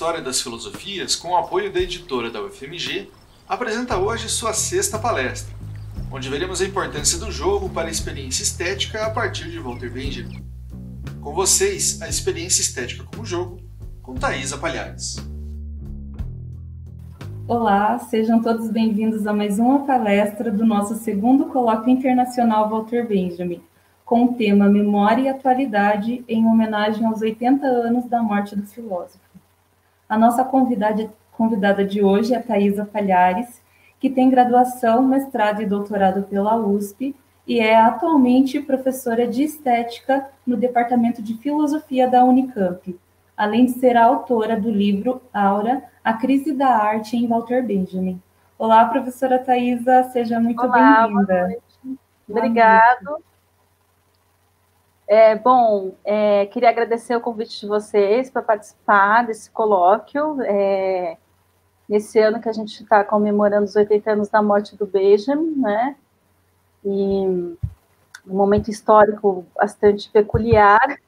História das Filosofias, com o apoio da editora da UFMG, apresenta hoje sua sexta palestra, onde veremos a importância do jogo para a experiência estética a partir de Walter Benjamin. Com vocês, a experiência estética como jogo, com Thaisa Palhares. Olá, sejam todos bem-vindos a mais uma palestra do nosso segundo Colóquio Internacional Walter Benjamin, com o tema Memória e Atualidade, em homenagem aos 80 anos da morte do filósofo. A nossa convidada de hoje é Thaisa Palhares, que tem graduação, mestrado e doutorado pela USP e é atualmente professora de Estética no Departamento de Filosofia da Unicamp, além de ser a autora do livro Aura, a crise da arte em Walter Benjamin. Olá, professora Thaisa, seja muito bem-vinda. Obrigado. Queria agradecer o convite de vocês para participar desse colóquio, nesse ano que a gente está comemorando os 80 anos da morte do Benjamin, né? E um momento histórico bastante peculiar,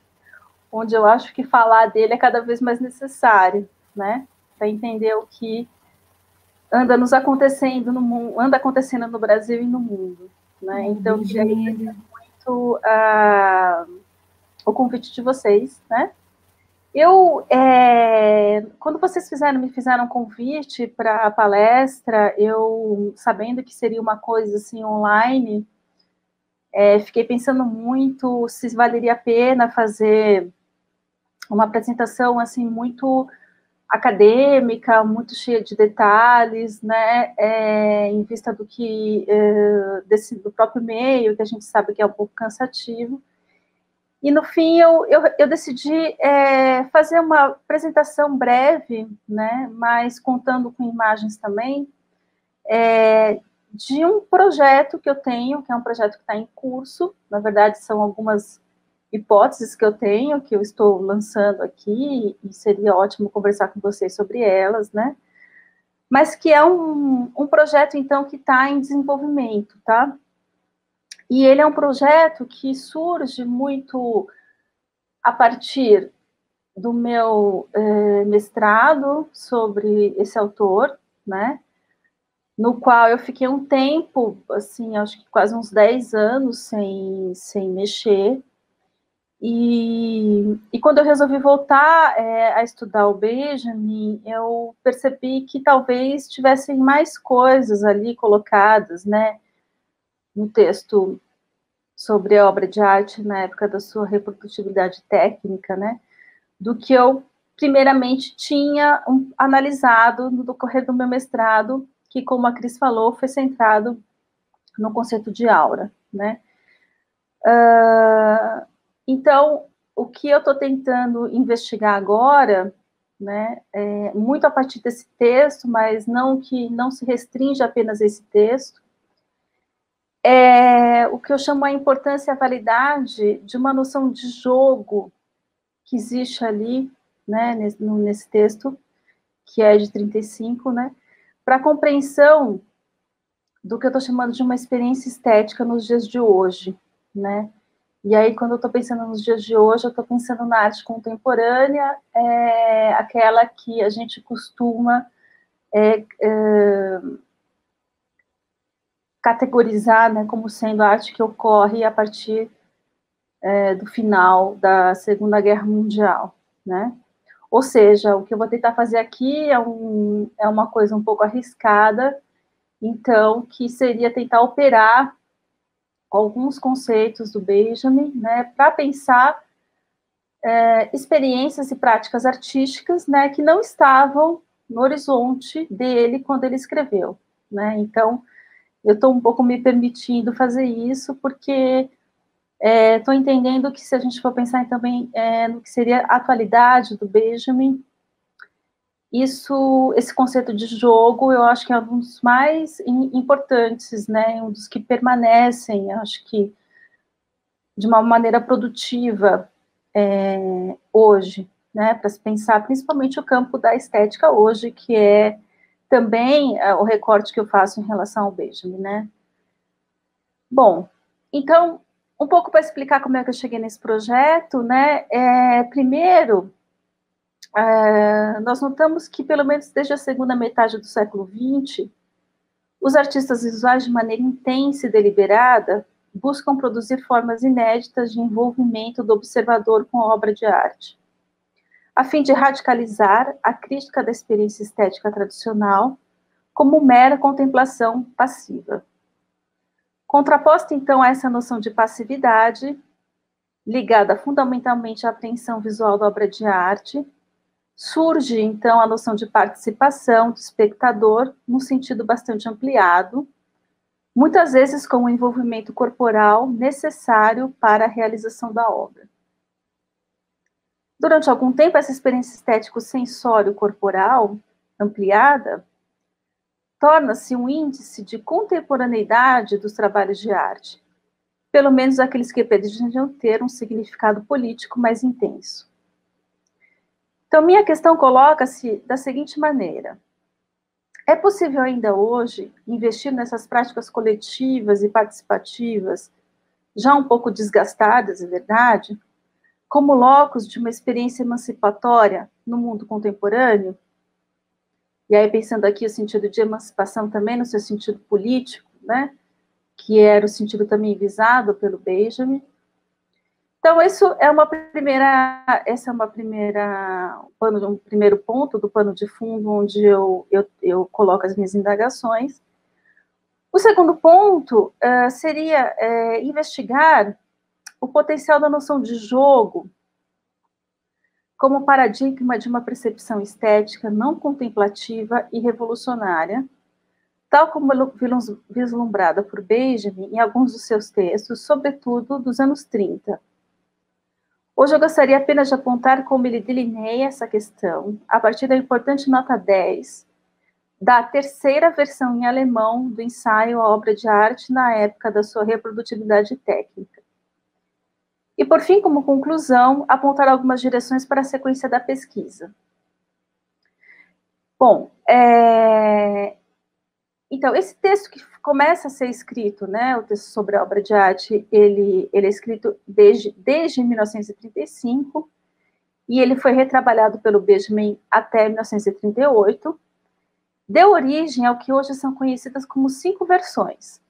onde eu acho que falar dele é cada vez mais necessário, né? Para entender o que anda acontecendo no Brasil e no mundo, né? Então, eu queria agradecer muito o convite de vocês, né? Quando vocês me fizeram um convite para a palestra, eu, sabendo que seria uma coisa assim online, fiquei pensando muito se valeria a pena fazer uma apresentação assim muito acadêmica, muito cheia de detalhes, né, em vista do do próprio meio, que a gente sabe que é um pouco cansativo. E, no fim, eu decidi fazer uma apresentação breve, né, mas contando com imagens também, de um projeto que eu tenho, que é um projeto que está em curso. Na verdade, são algumas hipóteses que eu tenho, que eu estou lançando aqui, e seria ótimo conversar com vocês sobre elas, né? Mas que é um projeto, então, que está em desenvolvimento, tá? E ele é um projeto que surge muito a partir do meu mestrado sobre esse autor, né? No qual eu fiquei um tempo, assim, acho que quase uns 10 anos sem mexer. E quando eu resolvi voltar a estudar o Benjamin, eu percebi que talvez tivessem mais coisas ali colocadas, né, no texto sobre a obra de arte na época da sua reprodutibilidade técnica, né, do que eu primeiramente tinha analisado no decorrer do meu mestrado, que, como a Cris falou, foi centrado no conceito de aura, né. Então, o que eu estou tentando investigar agora, né, muito a partir desse texto, mas que não se restringe apenas a esse texto, é o que eu chamo a importância e a validade de uma noção de jogo que existe ali, né, nesse texto, que é de 35, né, para a compreensão do que eu estou chamando de uma experiência estética nos dias de hoje, né. E aí, quando eu estou pensando nos dias de hoje, eu estou pensando na arte contemporânea, aquela que a gente costuma categorizar, né, como sendo a arte que ocorre a partir do final da Segunda Guerra Mundial, né? Ou seja, o que eu vou tentar fazer aqui é uma coisa um pouco arriscada, então, que seria tentar operar alguns conceitos do Benjamin, né, para pensar experiências e práticas artísticas, né, que não estavam no horizonte dele quando ele escreveu, né. Então, eu estou um pouco me permitindo fazer isso, porque estou entendendo que, se a gente for pensar também no que seria a atualidade do Benjamin, esse conceito de jogo, eu acho que é um dos mais importantes, né, um dos que permanecem, acho que de uma maneira produtiva hoje, né, para se pensar principalmente o campo da estética hoje, que é também o recorte que eu faço em relação ao Benjamin, né. Bom, então, um pouco para explicar como é que eu cheguei nesse projeto, né, primeiro, nós notamos que, pelo menos desde a segunda metade do século XX, os artistas visuais, de maneira intensa e deliberada, buscam produzir formas inéditas de envolvimento do observador com a obra de arte, a fim de radicalizar a crítica da experiência estética tradicional como mera contemplação passiva. Contraposta, então, a essa noção de passividade, ligada fundamentalmente à apreensão visual da obra de arte, surge, então, a noção de participação do espectador, num sentido bastante ampliado, muitas vezes com o envolvimento corporal necessário para a realização da obra. Durante algum tempo, essa experiência estético-sensório-corporal ampliada torna-se um índice de contemporaneidade dos trabalhos de arte, pelo menos aqueles que pretendiam ter um significado político mais intenso. Então, minha questão coloca-se da seguinte maneira: é possível ainda hoje investir nessas práticas coletivas e participativas, já um pouco desgastadas, é verdade, como locus de uma experiência emancipatória no mundo contemporâneo? E aí, pensando aqui o sentido de emancipação também no seu sentido político, né, que era o sentido também visado pelo Benjamin. Então, um primeiro ponto do pano de fundo, onde eu coloco as minhas indagações. O segundo ponto seria investigar o potencial da noção de jogo como paradigma de uma percepção estética não contemplativa e revolucionária, tal como vislumbrada por Benjamin em alguns dos seus textos, sobretudo dos anos 30. Hoje eu gostaria apenas de apontar como ele delineia essa questão a partir da importante nota 10 da terceira versão em alemão do ensaio A Obra de Arte na época da sua reprodutibilidade técnica. E, por fim, como conclusão, apontar algumas direções para a sequência da pesquisa. Bom, então, esse texto que começa a ser escrito, né, o texto sobre a obra de arte, ele é escrito desde 1935, e ele foi retrabalhado pelo Benjamin até 1938, deu origem ao que hoje são conhecidas como 5 versões.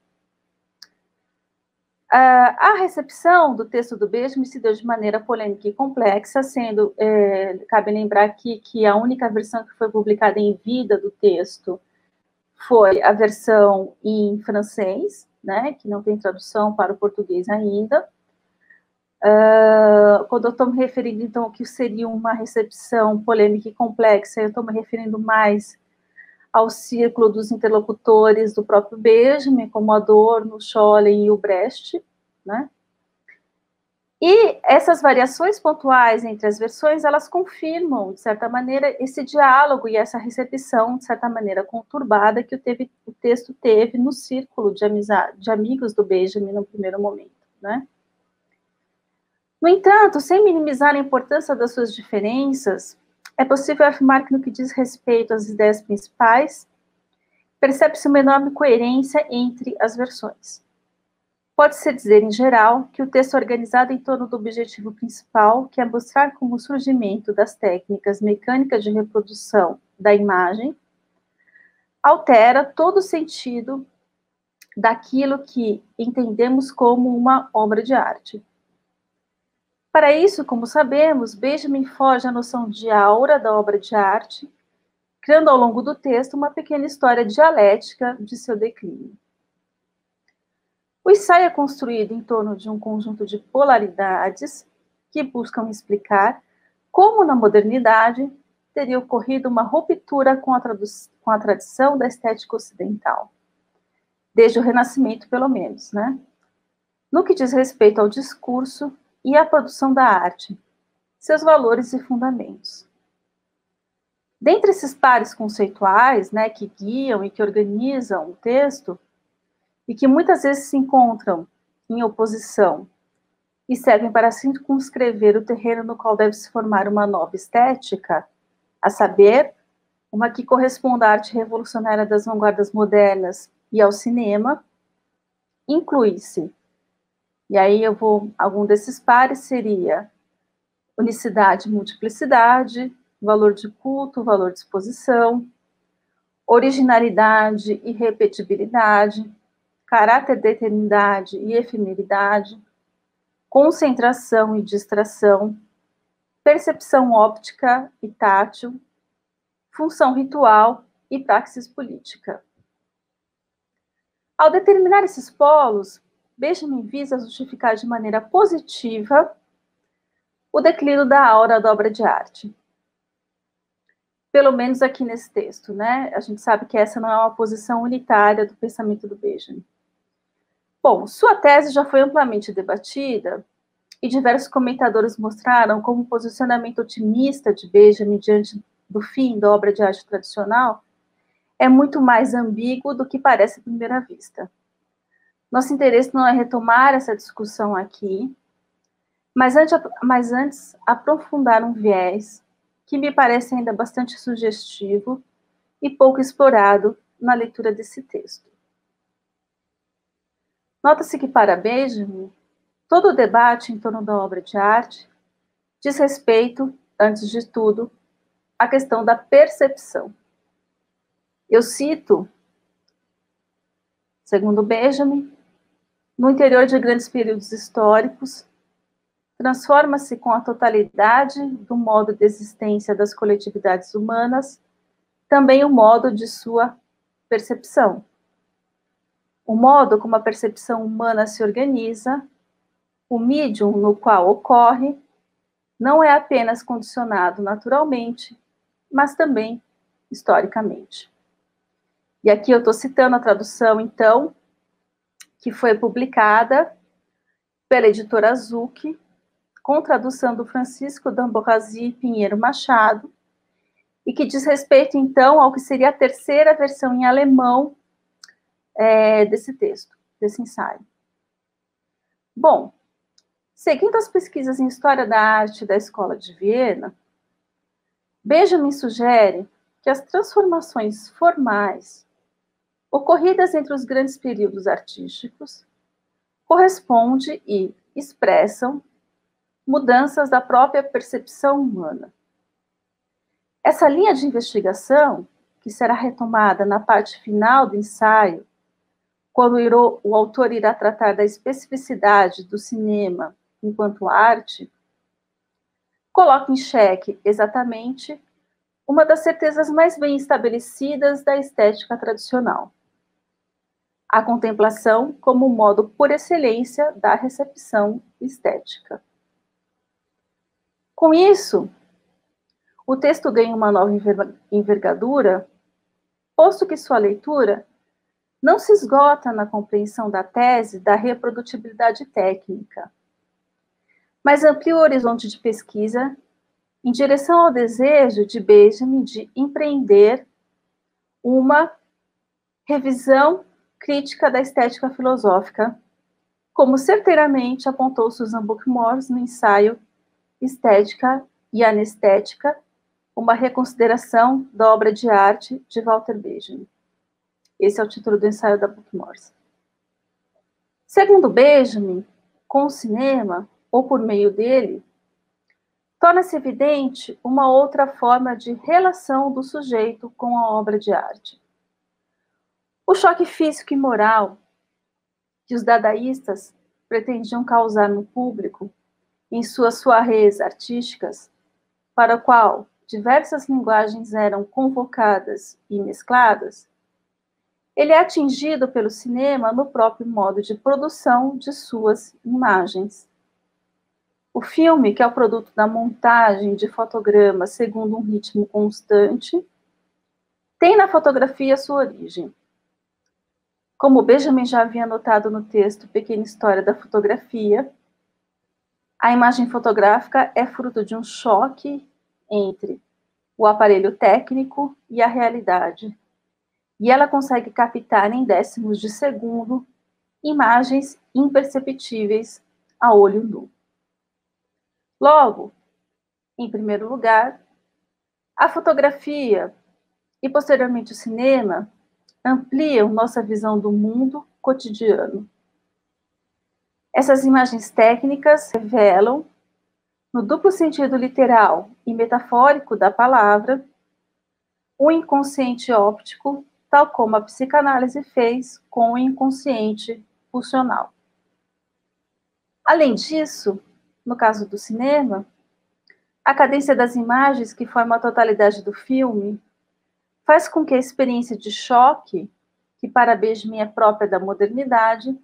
A recepção do texto do Benjamin se deu de maneira polêmica e complexa, sendo, cabe lembrar aqui que a única versão que foi publicada em vida do texto foi a versão em francês, né, que não tem tradução para o português ainda. Quando eu estou me referindo, então, ao que seria uma recepção polêmica e complexa, eu estou me referindo mais ao círculo dos interlocutores do próprio Benjamin, como Adorno, Scholem e o Brecht, né? E essas variações pontuais entre as versões, elas confirmam, de certa maneira, esse diálogo e essa recepção, de certa maneira, conturbada que o texto teve no círculo de amigos do Benjamin no primeiro momento, né? No entanto, sem minimizar a importância das suas diferenças, é possível afirmar que, no que diz respeito às ideias principais, percebe-se uma enorme coerência entre as versões. Pode-se dizer, em geral, que o texto é organizado em torno do objetivo principal, que é mostrar como o surgimento das técnicas mecânicas de reprodução da imagem altera todo o sentido daquilo que entendemos como uma obra de arte. Para isso, como sabemos, Benjamin foge à noção de aura da obra de arte, criando ao longo do texto uma pequena história dialética de seu declínio. O ensaio é construído em torno de um conjunto de polaridades que buscam explicar como, na modernidade, teria ocorrido uma ruptura com a tradição da estética ocidental, desde o Renascimento, pelo menos, né? No que diz respeito ao discurso e à produção da arte, seus valores e fundamentos. Dentre esses pares conceituais, né, que guiam e que organizam o texto, e que muitas vezes se encontram em oposição e servem para circunscrever o terreno no qual deve se formar uma nova estética, a saber, uma que corresponda à arte revolucionária das vanguardas modernas e ao cinema, inclui-se, e aí algum desses pares seria unicidade e multiplicidade, valor de culto, valor de exposição, originalidade e repetibilidade, caráter de eternidade e efemeridade, concentração e distração, percepção óptica e tátil, função ritual e praxis política. Ao determinar esses polos, Benjamin visa justificar de maneira positiva o declínio da aura da obra de arte. Pelo menos aqui nesse texto, né? A gente sabe que essa não é uma posição unitária do pensamento do Benjamin. Bom, sua tese já foi amplamente debatida e diversos comentadores mostraram como o posicionamento otimista de Benjamin diante do fim da obra de arte tradicional é muito mais ambíguo do que parece à primeira vista. Nosso interesse não é retomar essa discussão aqui, mas antes aprofundar um viés que me parece ainda bastante sugestivo e pouco explorado na leitura desse texto. Nota-se que, para Benjamin, todo o debate em torno da obra de arte diz respeito, antes de tudo, à questão da percepção. Eu cito, segundo Benjamin, no interior de grandes períodos históricos, transforma-se com a totalidade do modo de existência das coletividades humanas, também o modo de sua percepção. O modo como a percepção humana se organiza, o medium no qual ocorre, não é apenas condicionado naturalmente, mas também historicamente. E aqui eu estou citando a tradução, então, que foi publicada pela editora Azuki, com tradução do Francisco d'Amboise Pinheiro Machado, e que diz respeito, então, ao que seria a terceira versão em alemão desse texto, desse ensaio. Bom, seguindo as pesquisas em História da Arte da Escola de Viena, Benjamin sugere que as transformações formais ocorridas entre os grandes períodos artísticos correspondem e expressam mudanças da própria percepção humana. Essa linha de investigação, que será retomada na parte final do ensaio, quando o autor irá tratar da especificidade do cinema enquanto arte, coloca em xeque exatamente uma das certezas mais bem estabelecidas da estética tradicional: a contemplação como modo por excelência da recepção estética. Com isso, o texto ganha uma nova envergadura, posto que sua leitura não se esgota na compreensão da tese da reprodutibilidade técnica, mas amplia o horizonte de pesquisa em direção ao desejo de Benjamin de empreender uma revisão crítica da estética filosófica, como certeiramente apontou Susan Buck-Morss no ensaio Estética e Anestética, uma reconsideração da obra de arte de Walter Benjamin. Esse é o título do ensaio da Buck-Morss. Segundo Benjamin, com o cinema, ou por meio dele, torna-se evidente uma outra forma de relação do sujeito com a obra de arte. O choque físico e moral que os dadaístas pretendiam causar no público em suas soirées artísticas, para o qual diversas linguagens eram convocadas e mescladas, ele é atingido pelo cinema no próprio modo de produção de suas imagens. O filme, que é o produto da montagem de fotogramas segundo um ritmo constante, tem na fotografia sua origem. Como Benjamin já havia notado no texto Pequena História da Fotografia, a imagem fotográfica é fruto de um choque entre o aparelho técnico e a realidade, e ela consegue captar em décimos de segundo imagens imperceptíveis a olho nu. Logo, em primeiro lugar, a fotografia e posteriormente o cinema ampliam nossa visão do mundo cotidiano. Essas imagens técnicas revelam no duplo sentido literal e metafórico da palavra, o inconsciente óptico, tal como a psicanálise fez com o inconsciente pulsional. Além disso, no caso do cinema, a cadência das imagens, que forma a totalidade do filme, faz com que a experiência de choque, que para Benjamin é própria da modernidade,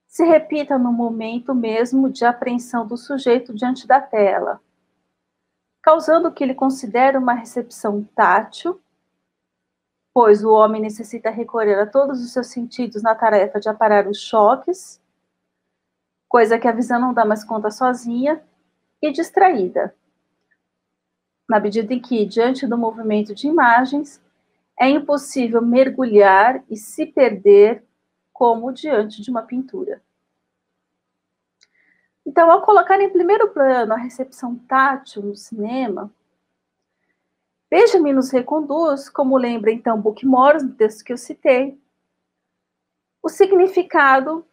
se repita no momento mesmo de apreensão do sujeito diante da tela, causando o que ele considera uma recepção tátil, pois o homem necessita recorrer a todos os seus sentidos na tarefa de aparar os choques, coisa que a visão não dá mais conta sozinha, e distraída, na medida em que, diante do movimento de imagens, é impossível mergulhar e se perder como diante de uma pintura. Então, ao colocar em primeiro plano a recepção tátil no cinema, Benjamin nos reconduz, como lembra então Buckmores, no texto que eu citei, o significado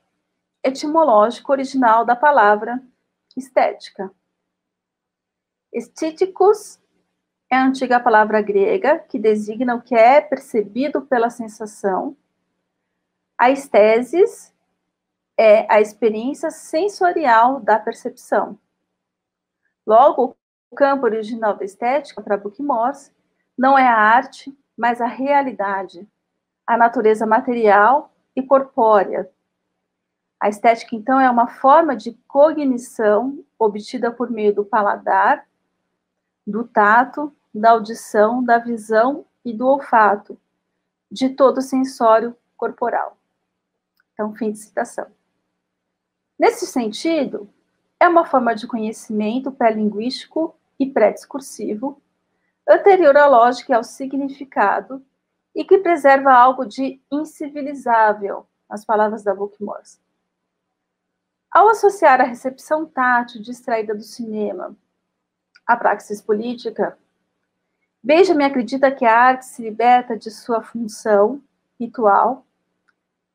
etimológico original da palavra estética. Estéticos é a antiga palavra grega que designa o que é percebido pela sensação. A estesis é a experiência sensorial da percepção. Logo, o campo original da estética, para Buckmores, não é a arte, mas a realidade, a natureza material e corpórea. A estética, então, é uma forma de cognição obtida por meio do paladar, do tato, da audição, da visão e do olfato, de todo o sensório corporal. Então, fim de citação. Nesse sentido, é uma forma de conhecimento pré-linguístico e pré-discursivo, anterior à lógica e ao significado, e que preserva algo de incivilizável, nas palavras da Buckmores. Ao associar a recepção tátil distraída do cinema à praxis política, Benjamin acredita que a arte se liberta de sua função ritual,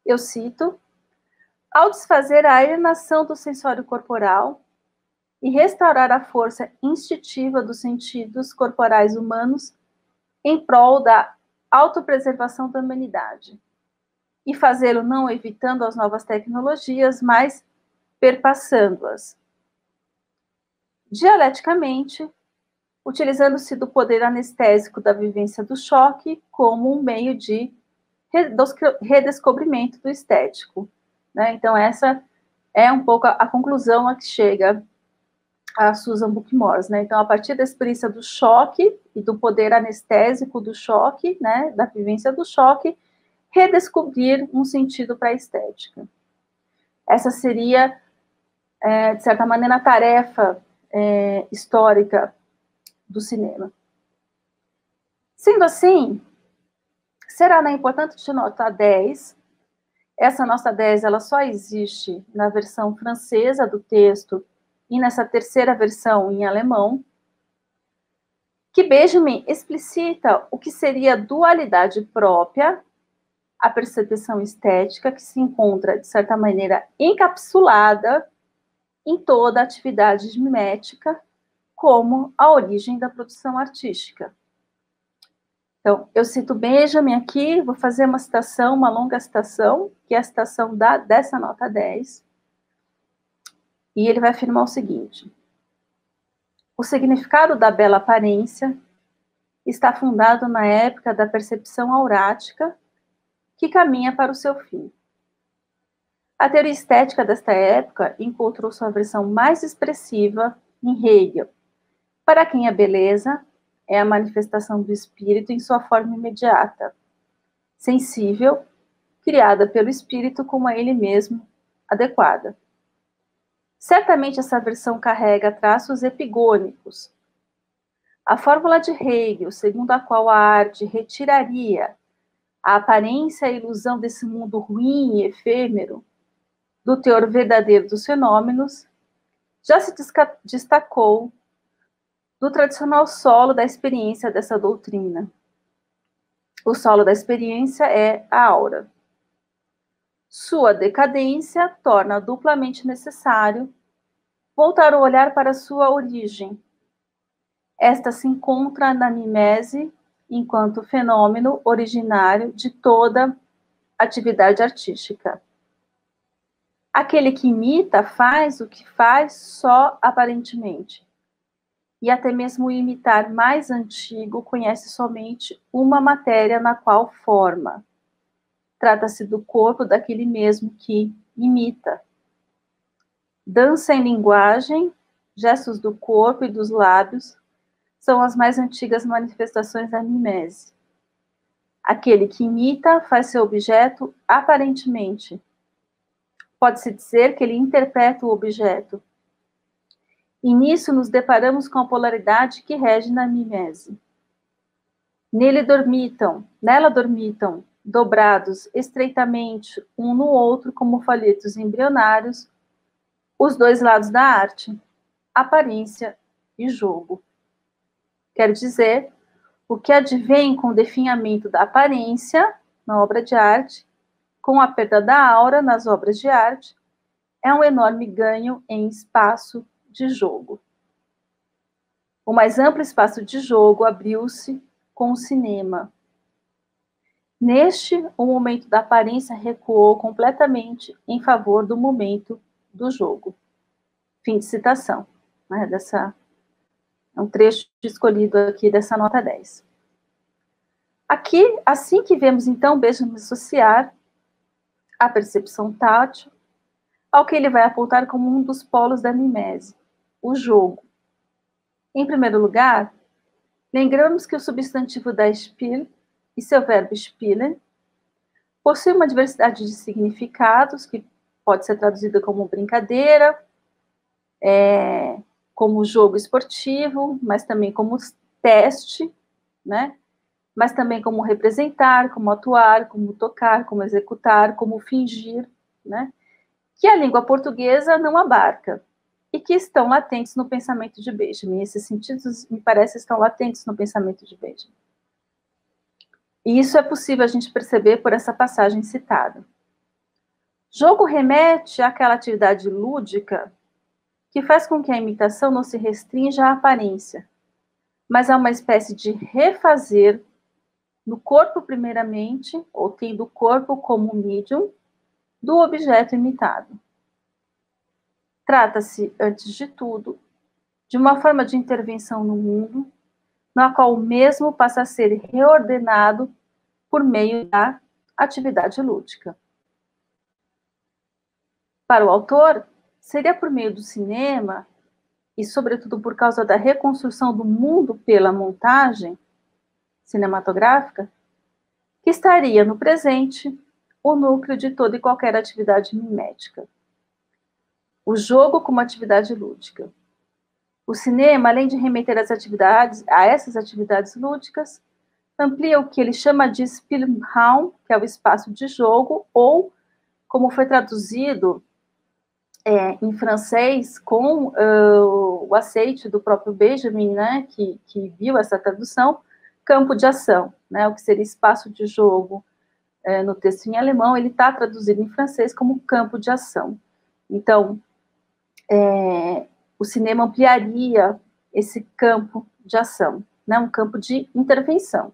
eu cito, ao desfazer a alienação do sensório corporal e restaurar a força instintiva dos sentidos corporais humanos em prol da autopreservação da humanidade, e fazê-lo não evitando as novas tecnologias, mas perpassando-as. Dialeticamente, utilizando-se do poder anestésico da vivência do choque como um meio de redescobrimento do estético. Né? Então, essa é um pouco a conclusão a que chega a Susan Buckmores. Né? Então, a partir da experiência do choque e do poder anestésico do choque, né, da vivência do choque, redescobrir um sentido para a estética. Essa seria, de certa maneira, a tarefa histórica do cinema. Sendo assim, será importante nota 10. Essa nota 10 ela só existe na versão francesa do texto e nessa terceira versão em alemão, que Benjamin explicita o que seria a dualidade própria, a percepção estética, que se encontra, de certa maneira, encapsulada em toda a atividade mimética, como a origem da produção artística. Então, eu cito Benjamin aqui, vou fazer uma citação, uma longa citação, que é a citação dessa nota 10, e ele vai afirmar o seguinte: o significado da bela aparência está fundado na época da percepção aurática, que caminha para o seu fim. A teoria estética desta época encontrou sua versão mais expressiva em Hegel, para quem a beleza é a manifestação do espírito em sua forma imediata, sensível, criada pelo espírito como a ele mesmo adequada. Certamente essa versão carrega traços epigônicos. A fórmula de Hegel, segundo a qual a arte retiraria a aparência e a ilusão desse mundo ruim e efêmero do teor verdadeiro dos fenômenos, já se destacou do tradicional solo da experiência dessa doutrina. O solo da experiência é a aura. Sua decadência torna duplamente necessário Voltar o olhar para sua origem. Esta se encontra na mimese enquanto fenômeno originário de toda atividade artística. Aquele que imita faz o que faz só aparentemente. E até mesmo o imitar mais antigo conhece somente uma matéria na qual forma. Trata-se do corpo daquele mesmo que imita. Dança em linguagem, gestos do corpo e dos lábios são as mais antigas manifestações da mimese. Aquele que imita faz seu objeto aparentemente. Pode-se dizer que ele interpreta o objeto. E nisso nos deparamos com a polaridade que rege na mimese. Nela dormitam, dobrados estreitamente um no outro como folhetos embrionários, os dois lados da arte, aparência e jogo. Quer dizer, o que advém com o definhamento da aparência na obra de arte, com a perda da aura nas obras de arte, é um enorme ganho em espaço de jogo. O mais amplo espaço de jogo abriu-se com o cinema. Neste, o momento da aparência recuou completamente em favor do momento do jogo. Fim de citação. Né, é um trecho escolhido aqui dessa nota 10. Aqui, assim que vemos então Benjamin associar a percepção tátil ao que ele vai apontar como um dos polos da mimese, o jogo. Em primeiro lugar, lembramos que o substantivo da Spiel e seu verbo spielen possui uma diversidade de significados que pode ser traduzida como brincadeira, como jogo esportivo, mas também como teste, né? Mas também como representar, como atuar, como tocar, como executar, como fingir, né? Que a língua portuguesa não abarca e que estão latentes no pensamento de Benjamin. Esses sentidos, me parece, estão latentes no pensamento de Benjamin. E isso é possível a gente perceber por essa passagem citada. Jogo remete àquela atividade lúdica que faz com que a imitação não se restrinja à aparência, mas a uma espécie de refazer no corpo primeiramente, ou tendo o corpo como medium, do objeto imitado. Trata-se, antes de tudo, de uma forma de intervenção no mundo, na qual o mesmo passa a ser reordenado por meio da atividade lúdica. Para o autor, seria por meio do cinema, e sobretudo por causa da reconstrução do mundo pela montagem cinematográfica, que estaria no presente o núcleo de toda e qualquer atividade mimética. O jogo como atividade lúdica. O cinema, além de remeter a essas atividades lúdicas, amplia o que ele chama de Spielraum, que é o espaço de jogo, ou, como foi traduzido em francês, com o aceite do próprio Benjamin, né, que viu essa tradução, campo de ação, né, o que seria espaço de jogo no texto em alemão, ele está traduzido em francês como campo de ação. Então, o cinema ampliaria esse campo de ação, né, um campo de intervenção.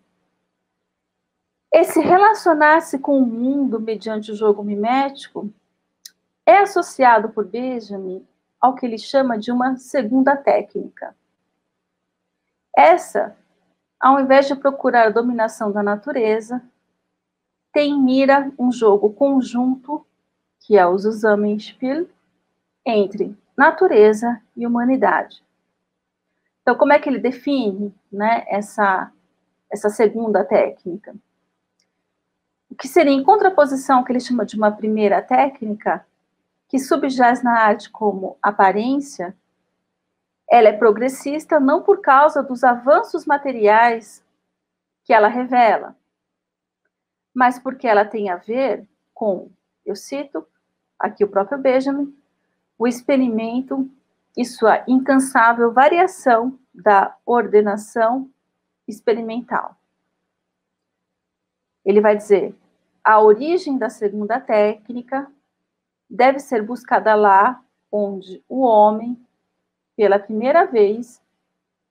Esse relacionar-se com o mundo mediante o jogo mimético é associado por Benjamin ao que ele chama de uma segunda técnica. Essa, ao invés de procurar a dominação da natureza, tem em mira um jogo conjunto, que é o Zusammenspiel, entre natureza e humanidade. Então, como é que ele define, né, essa segunda técnica? O que seria em contraposição ao que ele chama de uma primeira técnica, que subjaz na arte como aparência, ela é progressista não por causa dos avanços materiais que ela revela, mas porque ela tem a ver com, eu cito aqui o próprio Benjamin, o experimento e sua incansável variação da ordenação experimental. Ele vai dizer, a origem da segunda técnica deve ser buscada lá onde o homem pela primeira vez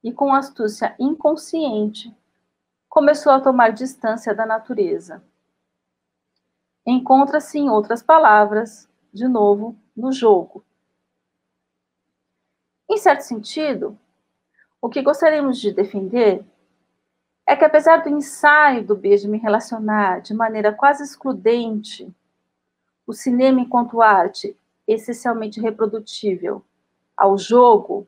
e com astúcia inconsciente, começou a tomar distância da natureza. Encontra-se, em outras palavras, de novo, no jogo. Em certo sentido, o que gostaríamos de defender é que, apesar do ensaio do Benjamin relacionar de maneira quase excludente o cinema enquanto arte essencialmente reprodutível ao jogo,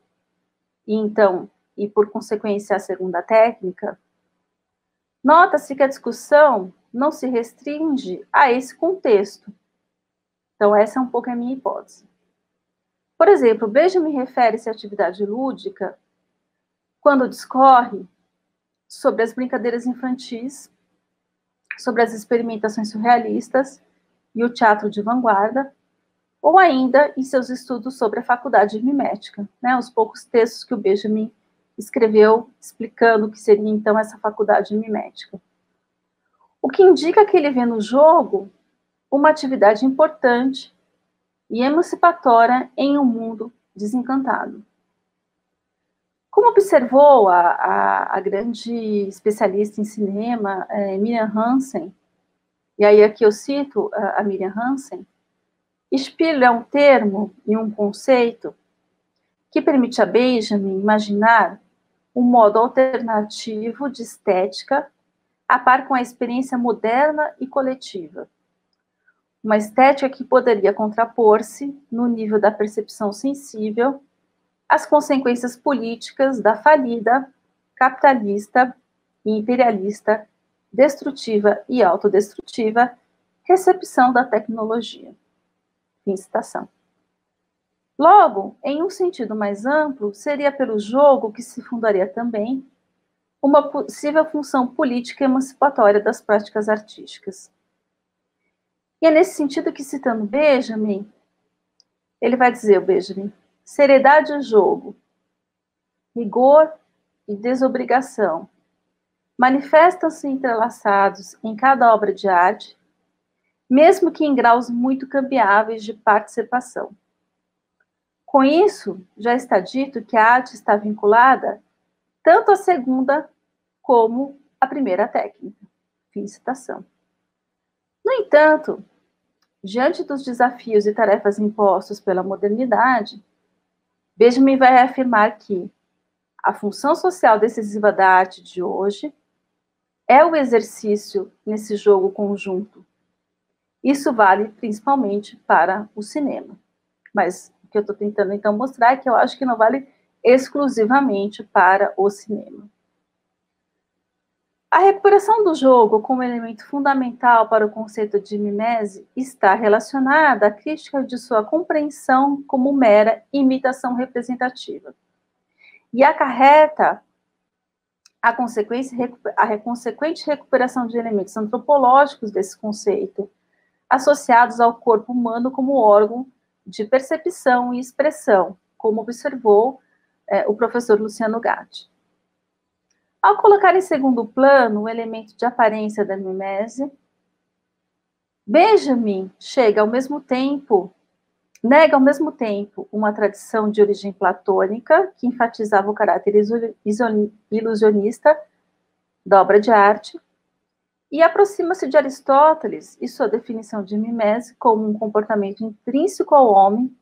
e por consequência, à segunda técnica, nota-se que a discussão não se restringe a esse contexto. Então, essa é um pouco a minha hipótese. Por exemplo, Benjamin refere-se à atividade lúdica quando discorre sobre as brincadeiras infantis, sobre as experimentações surrealistas e o teatro de vanguarda, ou ainda em seus estudos sobre a faculdade mimética, né, os poucos textos que o Benjamin escreveu explicando o que seria então essa faculdade mimética. O que indica que ele vê no jogo uma atividade importante e emancipatória em um mundo desencantado. Como observou a grande especialista em cinema, Miriam Hansen, e aí aqui eu cito a Miriam Hansen, Spiel é um termo e um conceito que permite a Benjamin imaginar um modo alternativo de estética a par com a experiência moderna e coletiva. Uma estética que poderia contrapor-se, no nível da percepção sensível, às consequências políticas da falida, capitalista e imperialista, destrutiva e autodestrutiva recepção da tecnologia. Fim de citação. Logo, em um sentido mais amplo, seria pelo jogo que se fundaria também uma possível função política emancipatória das práticas artísticas. E é nesse sentido que, citando Benjamin, ele vai dizer, o Benjamin, seriedade e jogo, rigor e desobrigação, manifestam-se entrelaçados em cada obra de arte, mesmo que em graus muito cambiáveis de participação. Com isso, já está dito que a arte está vinculada tanto à segunda como à primeira técnica. Fim de citação. No entanto, diante dos desafios e tarefas impostos pela modernidade, Benjamin vai afirmar que a função social decisiva da arte de hoje é o exercício nesse jogo conjunto. Isso vale principalmente para o cinema. Mas o que eu estou tentando então mostrar é que eu acho que não vale exclusivamente para o cinema. A recuperação do jogo como elemento fundamental para o conceito de mimese está relacionada à crítica de sua compreensão como mera imitação representativa. E acarreta a consequente recuperação de elementos antropológicos desse conceito, associados ao corpo humano como órgão de percepção e expressão, como observou o professor Luciano Gatti. Ao colocar em segundo plano o elemento de aparência da mimese, Benjamin nega ao mesmo tempo uma tradição de origem platônica que enfatizava o caráter ilusionista da obra de arte e aproxima-se de Aristóteles e sua definição de mimese como um comportamento intrínseco ao homem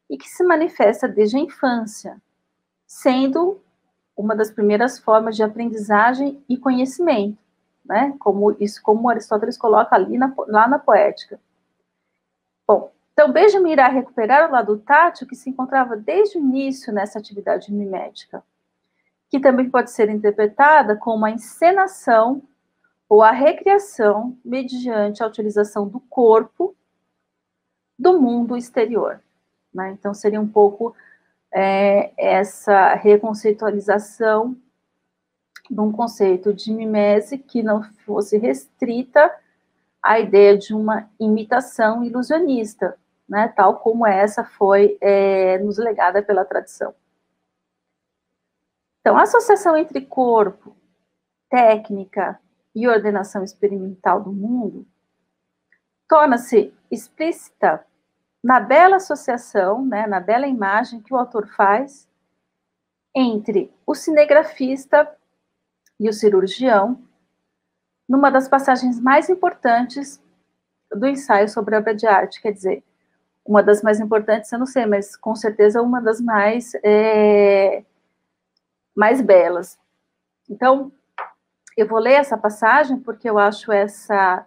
e que se manifesta desde a infância, sendo uma das primeiras formas de aprendizagem e conhecimento, né? Como Aristóteles coloca ali lá na Poética. Bom, então Benjamin irá recuperar o lado tátil que se encontrava desde o início nessa atividade mimética, que também pode ser interpretada como a encenação ou a recriação mediante a utilização do corpo do mundo exterior, né? Então seria um pouco essa reconceitualização de um conceito de mimese que não fosse restrita à ideia de uma imitação ilusionista, né, tal como essa foi nos legada pela tradição. Então, a associação entre corpo, técnica e ordenação experimental do mundo torna-se explícita na bela associação, né, na bela imagem que o autor faz entre o cinegrafista e o cirurgião, numa das passagens mais importantes do ensaio sobre a obra de arte, quer dizer, uma das mais importantes, eu não sei, mas com certeza uma das mais belas. Então, eu vou ler essa passagem porque eu acho essa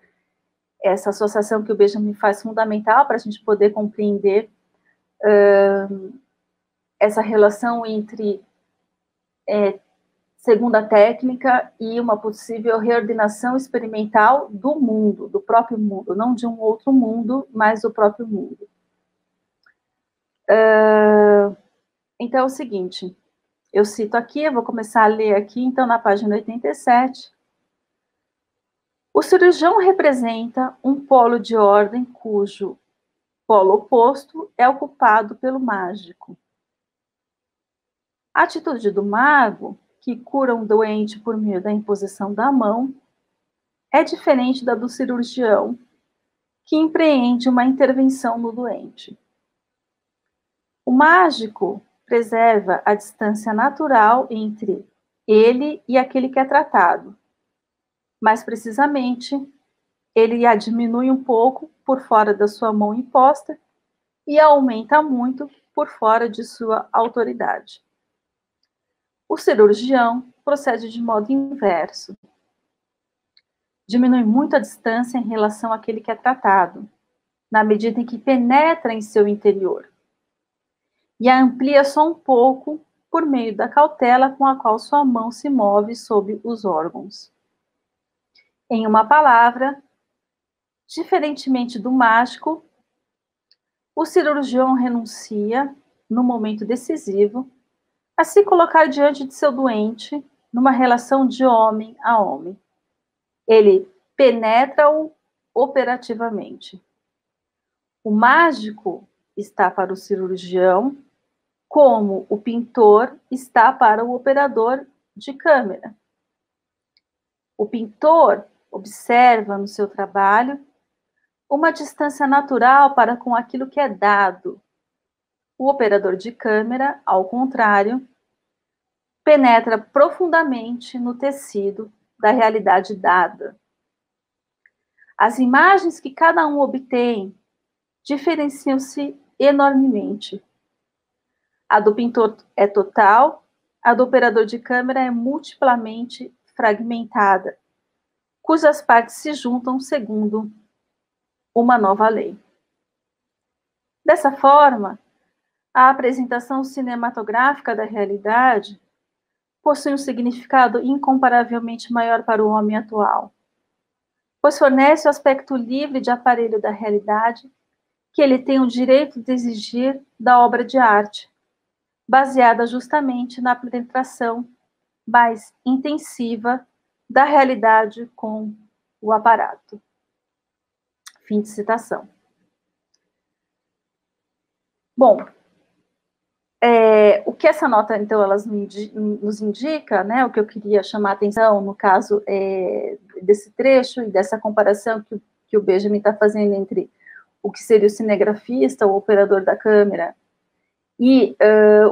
associação que o Benjamin faz fundamental para a gente poder compreender essa relação entre segunda técnica e uma possível reordenação experimental do mundo, do próprio mundo, não de um outro mundo, mas do próprio mundo. Então é o seguinte, eu cito aqui, eu vou começar a ler aqui, então na página 87. O cirurgião representa um polo de ordem cujo polo oposto é ocupado pelo mágico. A atitude do mago, que cura um doente por meio da imposição da mão, é diferente da do cirurgião, que empreende uma intervenção no doente. O mágico preserva a distância natural entre ele e aquele que é tratado. Mais precisamente, ele a diminui um pouco por fora da sua mão imposta e aumenta muito por fora de sua autoridade. O cirurgião procede de modo inverso. Diminui muito a distância em relação àquele que é tratado, na medida em que penetra em seu interior, e a amplia só um pouco por meio da cautela com a qual sua mão se move sob os órgãos. Em uma palavra, diferentemente do mágico, o cirurgião renuncia, no momento decisivo, a se colocar diante de seu doente numa relação de homem a homem. Ele penetra-o operativamente. O mágico está para o cirurgião como o pintor está para o operador de câmera. O pintor observa no seu trabalho uma distância natural para com aquilo que é dado. O operador de câmera, ao contrário, penetra profundamente no tecido da realidade dada. As imagens que cada um obtém diferenciam-se enormemente. A do pintor é total, a do operador de câmera é multiplamente fragmentada, cujas partes se juntam segundo uma nova lei. Dessa forma, a apresentação cinematográfica da realidade possui um significado incomparavelmente maior para o homem atual, pois fornece o aspecto livre de aparelho da realidade que ele tem o direito de exigir da obra de arte, baseada justamente na penetração mais intensiva da realidade com o aparato. Fim de citação. Bom, o que essa nota, então, nos indica, né, o que eu queria chamar a atenção, no caso desse trecho e dessa comparação que o Benjamin está fazendo entre o que seria o cinegrafista, o operador da câmera, e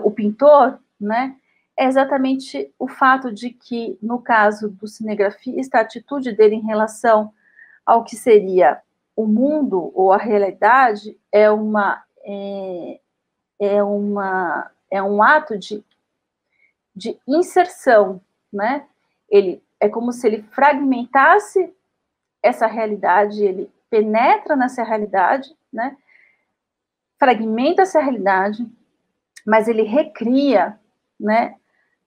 o pintor, né, é exatamente o fato de que, no caso do cinegrafista, a atitude dele em relação ao que seria o mundo ou a realidade é um ato de inserção, né? Ele é como se ele fragmentasse essa realidade, ele penetra nessa realidade, né? Fragmenta essa realidade, mas ele recria, né,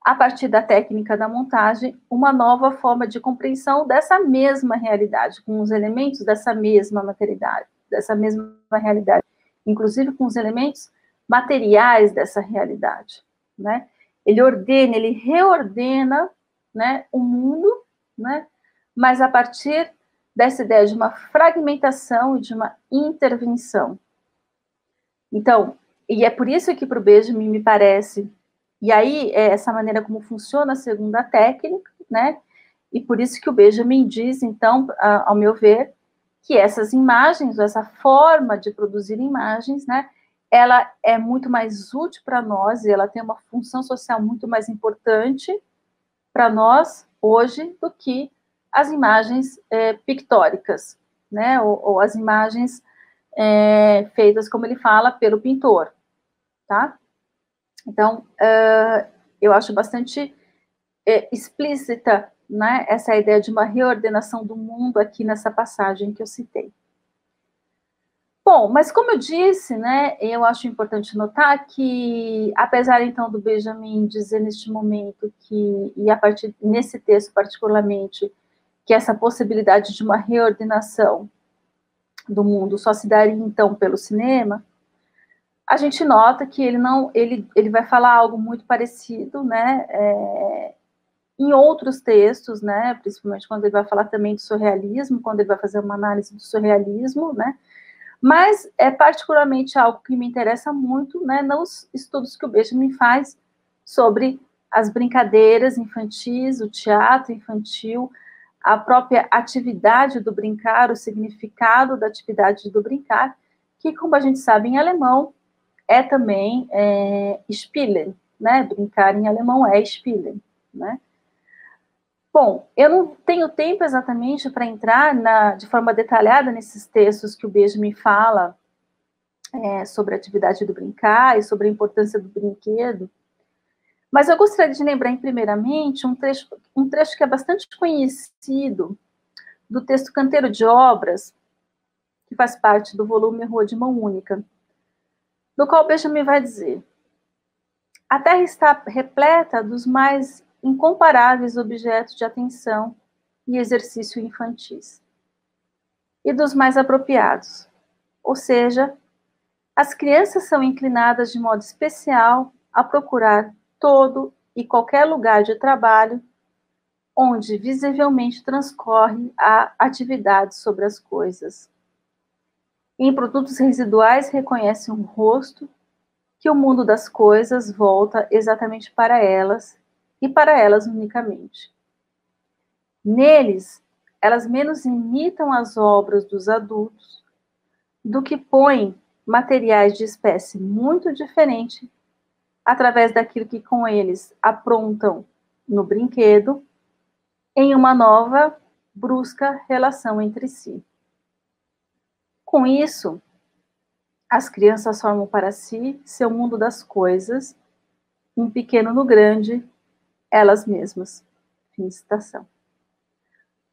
a partir da técnica da montagem, uma nova forma de compreensão dessa mesma realidade, com os elementos dessa mesma materialidade, dessa mesma realidade, inclusive com os elementos materiais dessa realidade, né? Ele ordena, ele reordena, né, o mundo, né, mas a partir dessa ideia de uma fragmentação e de uma intervenção. Então, e é por isso que para o Benjamin me parece, e aí é essa maneira como funciona a segunda técnica, né, e por isso que o Benjamin diz, então, ao meu ver, que essas imagens, essa forma de produzir imagens, né, ela é muito mais útil para nós e ela tem uma função social muito mais importante para nós hoje do que as imagens pictóricas, né? Ou as imagens feitas, como ele fala, pelo pintor, tá? Então, eu acho bastante explícita, né, essa ideia de uma reordenação do mundo aqui nessa passagem que eu citei. Bom, mas como eu disse, né, eu acho importante notar que, apesar então do Benjamin dizer neste momento que, e a partir nesse texto particularmente, que essa possibilidade de uma reordenação do mundo só se daria então pelo cinema, a gente nota que ele vai falar algo muito parecido, né, em outros textos, né, principalmente quando ele vai falar também do surrealismo, quando ele vai fazer uma análise do surrealismo, né, mas é particularmente algo que me interessa muito, né, nos estudos que o Benjamin faz sobre as brincadeiras infantis, o teatro infantil, a própria atividade do brincar, o significado da atividade do brincar, que, como a gente sabe em alemão, é também Spielen, né, brincar em alemão é Spielen, né. Bom, eu não tenho tempo exatamente para entrar de forma detalhada nesses textos que o Benjamin fala sobre a atividade do brincar e sobre a importância do brinquedo, mas eu gostaria de lembrar, primeiramente, um trecho que é bastante conhecido do texto Canteiro de Obras, que faz parte do volume Rua de Mão Única, do qual Benjamin vai dizer: a Terra está repleta dos mais incomparáveis objetos de atenção e exercício infantis, e dos mais apropriados, ou seja, as crianças são inclinadas de modo especial a procurar todo e qualquer lugar de trabalho onde visivelmente transcorre a atividade sobre as coisas. Em produtos residuais reconhece um rosto que o mundo das coisas volta exatamente para elas e para elas unicamente. Neles, elas menos imitam as obras dos adultos do que põem materiais de espécie muito diferente através daquilo que com eles aprontam no brinquedo em uma nova, brusca relação entre si. Com isso, as crianças formam para si seu mundo das coisas, um pequeno no grande, elas mesmas. Fim de citação.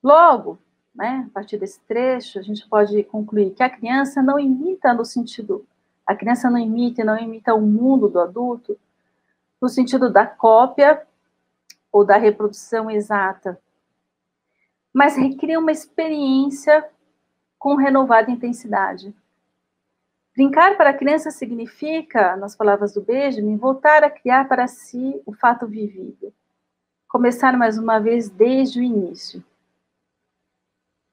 Logo, né, a partir desse trecho, a gente pode concluir que a criança não imita no sentido, a criança não imita o mundo do adulto no sentido da cópia ou da reprodução exata, mas recria uma experiência com renovada intensidade. Brincar para a criança significa, nas palavras do Benjamin, voltar a criar para si o fato vivido. Começar mais uma vez desde o início.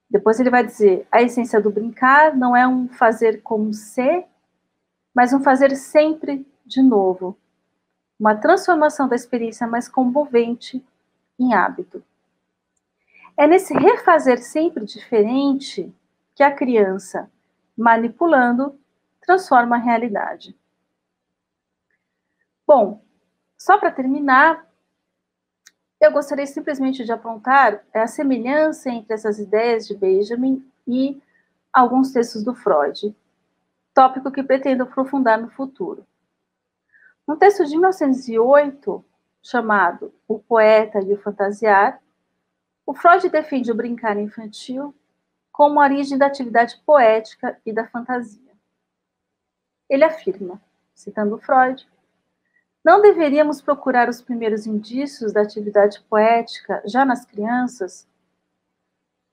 Depois ele vai dizer, a essência do brincar não é um fazer como se, mas um fazer sempre de novo. Uma transformação da experiência mais comovente em hábito. É nesse refazer sempre diferente que a criança, manipulando, transforma a realidade. Bom, só para terminar, eu gostaria simplesmente de apontar a semelhança entre essas ideias de Benjamin e alguns textos do Freud, tópico que pretendo aprofundar no futuro. Um texto de 1908, chamado O Poeta e o Fantasiar, o Freud defende o brincar infantil como a origem da atividade poética e da fantasia. Ele afirma, citando Freud, não deveríamos procurar os primeiros indícios da atividade poética já nas crianças?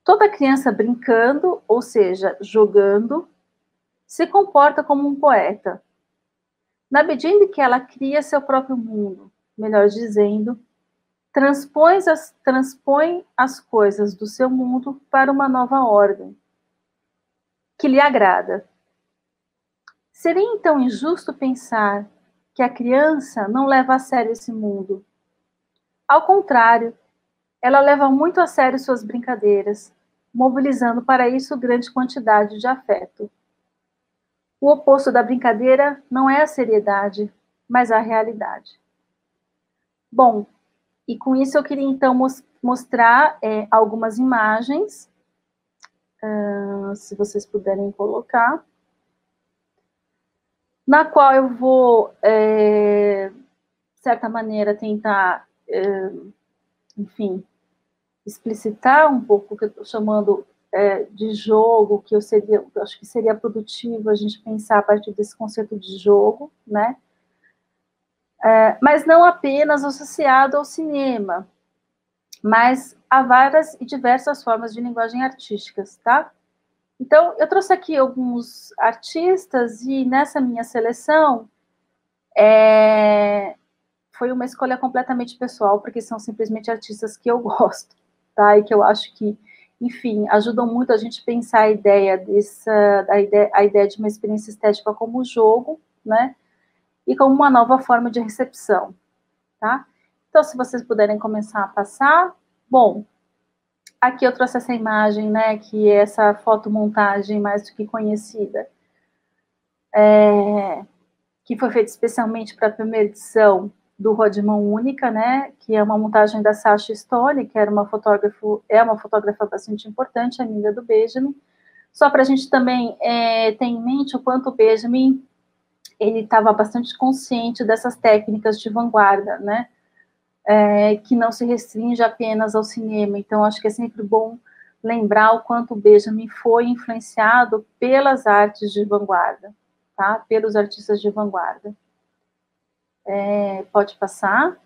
Toda criança brincando, ou seja, jogando, se comporta como um poeta, na medida em que ela cria seu próprio mundo, melhor dizendo, transpõe as coisas do seu mundo para uma nova ordem, que lhe agrada. Seria então injusto pensar que a criança não leva a sério esse mundo. Ao contrário, ela leva muito a sério suas brincadeiras, mobilizando para isso grande quantidade de afeto. O oposto da brincadeira não é a seriedade, mas a realidade. Bom, e com isso eu queria então mostrar algumas imagens, se vocês puderem colocar, na qual eu vou, de certa maneira, tentar, enfim, explicitar um pouco o que eu estou chamando de jogo, que eu acho que seria produtivo a gente pensar a partir desse conceito de jogo, né? Mas não apenas associado ao cinema, mas há várias e diversas formas de linguagem artísticas, tá? Então, eu trouxe aqui alguns artistas e nessa minha seleção foi uma escolha completamente pessoal, porque são simplesmente artistas que eu gosto, tá? E que eu acho que, enfim, ajudam muito a gente pensar a ideia de uma experiência estética como jogo, né? E como uma nova forma de recepção, tá? Então, se vocês puderem começar a passar. Bom, aqui eu trouxe essa imagem, né, que é essa fotomontagem mais do que conhecida, que foi feita especialmente para a primeira edição do Rua de Mão Única, né, que é uma montagem da Sasha Stone, que era uma fotógrafa bastante importante, amiga do Benjamin. Só para a gente também ter em mente o quanto o Benjamin ele estava bastante consciente dessas técnicas de vanguarda, né, que não se restringe apenas ao cinema. Então, acho que é sempre bom lembrar o quanto o Benjamin foi influenciado pelas artes de vanguarda, tá? Pelos artistas de vanguarda. Pode passar.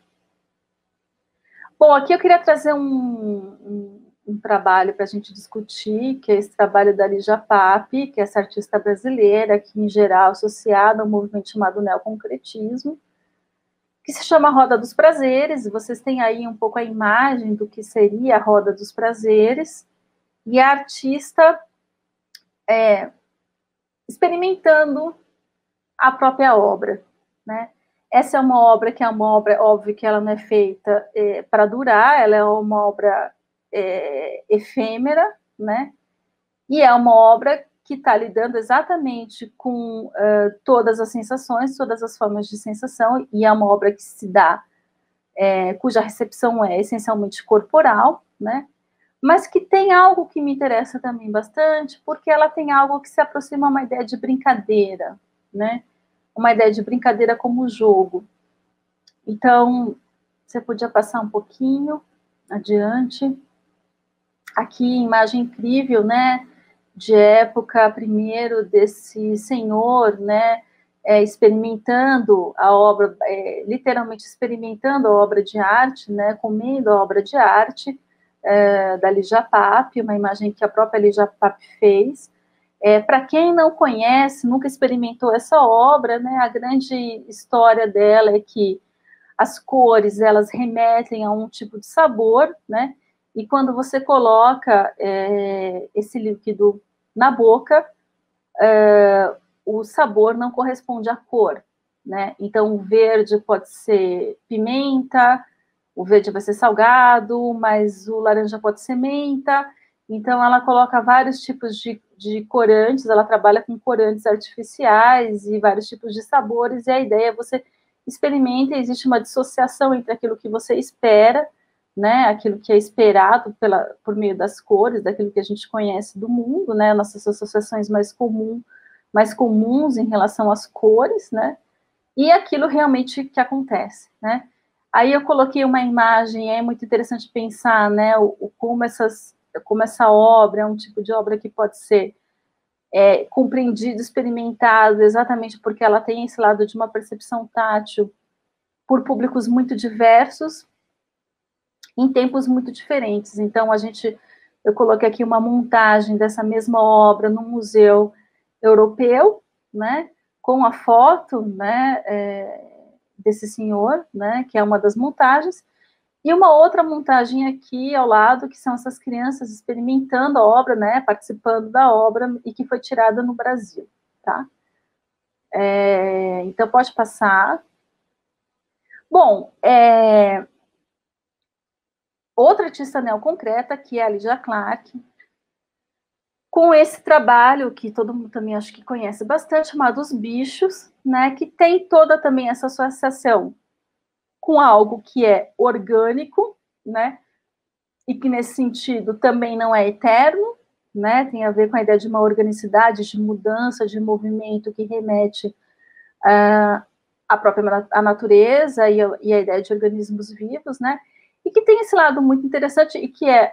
Bom, aqui eu queria trazer um trabalho para a gente discutir, que é esse trabalho da Lígia Pape, que é essa artista brasileira, que em geral é associada ao movimento chamado neoconcretismo, que se chama Roda dos Prazeres. Vocês têm aí um pouco a imagem do que seria a Roda dos Prazeres, e a artista experimentando a própria obra, né? Essa é uma obra que óbvio que ela não é feita para durar, ela é uma obra efêmera, né? E é uma obra que está lidando exatamente com todas as sensações, todas as formas de sensação, e é uma obra que se dá, cuja recepção é essencialmente corporal, né? Mas que tem algo que me interessa também bastante, porque ela tem algo que se aproxima a uma ideia de brincadeira, né? Uma ideia de brincadeira como jogo. Então, você podia passar um pouquinho adiante. Aqui, imagem incrível, né? De época, primeiro, desse senhor, né? Experimentando a obra, literalmente experimentando a obra de arte, né? Comendo a obra de arte da Lígia Pape, uma imagem que a própria Lígia Pape fez. Para quem não conhece, nunca experimentou essa obra, né? A grande história dela é que as cores, elas remetem a um tipo de sabor, né? E quando você coloca esse líquido na boca, o sabor não corresponde à cor, né? Então, o verde pode ser pimenta, o verde vai ser salgado, mas o laranja pode ser menta. Então, ela coloca vários tipos de corantes, ela trabalha com corantes artificiais e vários tipos de sabores, e a ideia é você experimenta, existe uma dissociação entre aquilo que você espera, né, aquilo que é esperado por meio das cores, daquilo que a gente conhece do mundo, né, nossas associações mais comuns em relação às cores, né, e aquilo realmente que acontece, né. Aí eu coloquei uma imagem, é muito interessante pensar, né, como essa obra é um tipo de obra que pode ser compreendido, experimentado, exatamente porque ela tem esse lado de uma percepção tátil por públicos muito diversos, em tempos muito diferentes. Então, eu coloquei aqui uma montagem dessa mesma obra no Museu Europeu, né, com a foto, né, desse senhor, né, que é uma das montagens, e uma outra montagem aqui ao lado, que são essas crianças experimentando a obra, né, participando da obra, e que foi tirada no Brasil, tá? Então, pode passar. Bom, outra artista neoconcreta, que é a Lygia Clark, com esse trabalho, que todo mundo também acho que conhece bastante, chamado Os Bichos, né, que tem toda também essa associação com algo que é orgânico, né, e que nesse sentido também não é eterno, né, tem a ver com a ideia de uma organicidade, de mudança, de movimento que remete à própria a natureza e a ideia de organismos vivos, né, e que tem esse lado muito interessante e que é,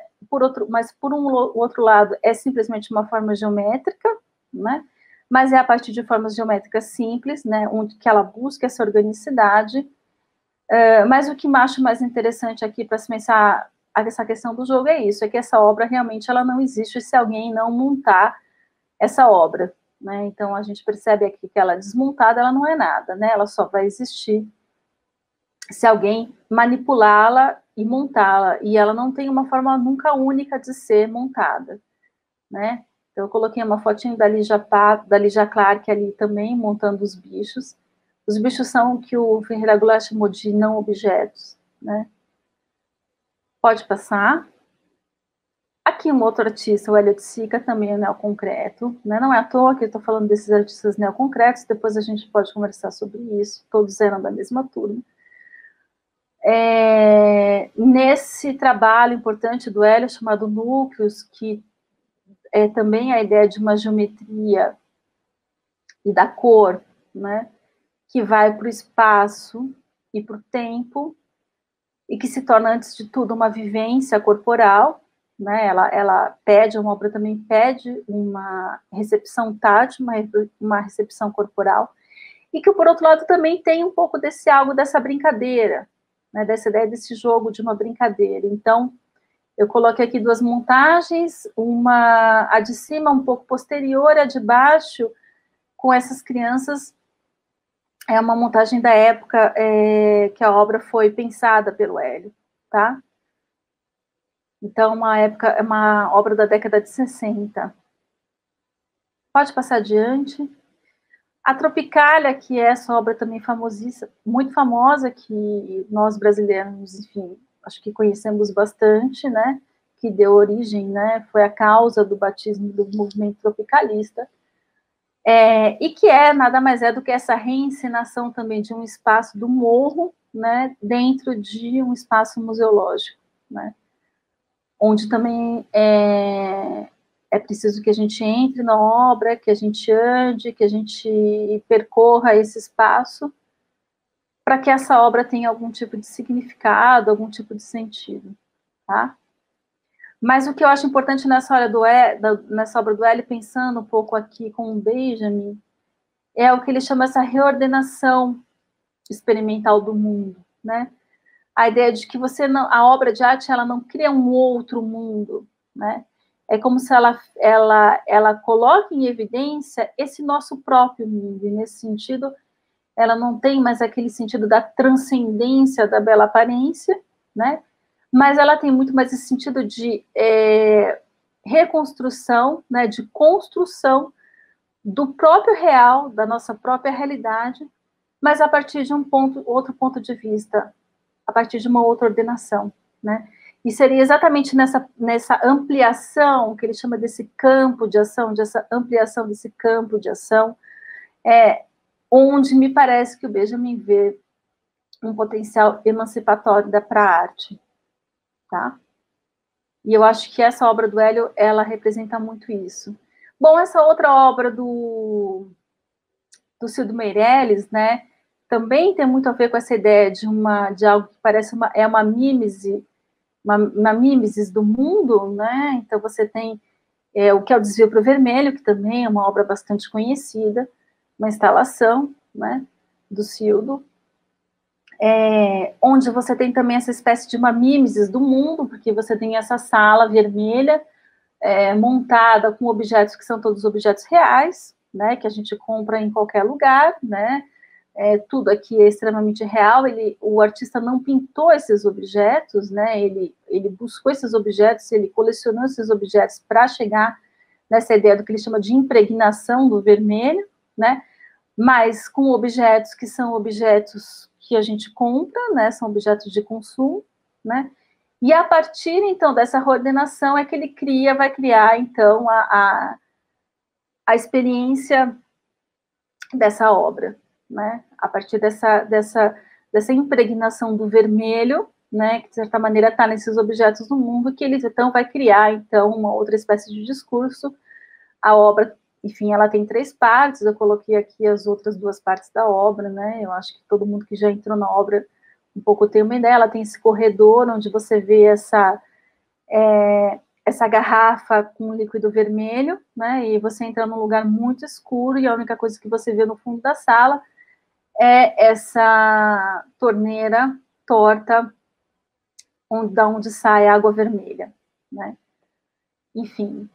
mas por um outro lado, é simplesmente uma forma geométrica, né, mas é a partir de formas geométricas simples, né, onde que ela busca essa organicidade. Mas o que eu acho mais interessante aqui para se pensar essa questão do jogo é isso, é que essa obra realmente ela não existe se alguém não montar essa obra, né? Então a gente percebe aqui que ela desmontada, ela não é nada, né? Ela só vai existir se alguém manipulá-la e montá-la, e ela não tem uma forma nunca única de ser montada, né? Então eu coloquei uma fotinho da Lígia Clark ali também, montando os bichos. Os bichos são o que o Ferreira Goulart chamou de não objetos, né? Pode passar. Aqui um outro artista, o Elliot Sica, também é neoconcreto, né? Não é à toa que eu estou falando desses artistas neoconcretos, depois a gente pode conversar sobre isso, todos eram da mesma turma. Nesse trabalho importante do Elliot, chamado Núcleos, que é também a ideia de uma geometria e da cor, né? Que vai para o espaço e para o tempo, e que se torna, antes de tudo, uma vivência corporal, né? Ela pede, uma obra também pede uma recepção tátil, uma recepção corporal, e que, por outro lado, também tem um pouco desse algo, dessa brincadeira, né? Dessa ideia desse jogo de uma brincadeira. Então, eu coloquei aqui duas montagens, a de cima um pouco posterior, a de baixo, com essas crianças. É uma montagem da época que a obra foi pensada pelo Hélio, tá? Então, é uma obra da década de 60. Pode passar adiante. A Tropicália, que é essa obra também famosíssima, muito famosa, que nós brasileiros, enfim, acho que conhecemos bastante, né? Que deu origem, né? Foi a causa do batismo do movimento tropicalista. E que nada mais é do que essa reencenação também de um espaço do morro, né, dentro de um espaço museológico, né, onde também é preciso que a gente entre na obra, que a gente ande, que a gente percorra esse espaço, para que essa obra tenha algum tipo de significado, algum tipo de sentido, tá? Mas o que eu acho importante nessa obra do Hélio, pensando um pouco aqui com o Benjamin, é o que ele chama essa reordenação experimental do mundo, né? A ideia de que a obra de arte, ela não cria um outro mundo, né? É como se ela coloque em evidência esse nosso próprio mundo, e nesse sentido, ela não tem mais aquele sentido da transcendência da bela aparência, né? Mas ela tem muito mais esse sentido de reconstrução, né? De construção do próprio real, da nossa própria realidade, mas a partir de outro ponto de vista, a partir de uma outra ordenação, né? E seria exatamente nessa ampliação, que ele chama desse campo de ação, dessa ampliação desse campo de ação, onde me parece que o Benjamin vê um potencial emancipatório para a arte, tá? E eu acho que essa obra do Hélio, ela representa muito isso. Bom, essa outra obra do Cildo Meirelles, né, também tem muito a ver com essa ideia de algo que parece uma mímese, uma mimesis do mundo, né? Então você tem o que é o Desvio para o Vermelho, que também é uma obra bastante conhecida, uma instalação, né, do Cildo, onde você tem também essa espécie de uma mimesis do mundo, porque você tem essa sala vermelha montada com objetos que são todos objetos reais, né, que a gente compra em qualquer lugar, né, tudo aqui é extremamente real. O artista não pintou esses objetos, né, ele buscou esses objetos, ele colecionou esses objetos para chegar nessa ideia do que ele chama de impregnação do vermelho, né, mas com objetos que são objetos que a gente compra, né, são objetos de consumo, né, E a partir, então, dessa reordenação é que ele vai criar, então, a experiência dessa obra, né? A partir dessa impregnação do vermelho, né, que de certa maneira está nesses objetos do mundo, que ele então vai criar então uma outra espécie de discurso. A obra, enfim, ela tem 3 partes. Eu coloquei aqui as outras 2 partes da obra, né? Eu acho que todo mundo que já entrou na obra um pouco tem uma ideia. Ela tem esse corredor onde você vê essa garrafa com líquido vermelho, né? E você entra num lugar muito escuro e a única coisa que você vê no fundo da sala é essa torneira torta, da onde sai a água vermelha, né? Enfim,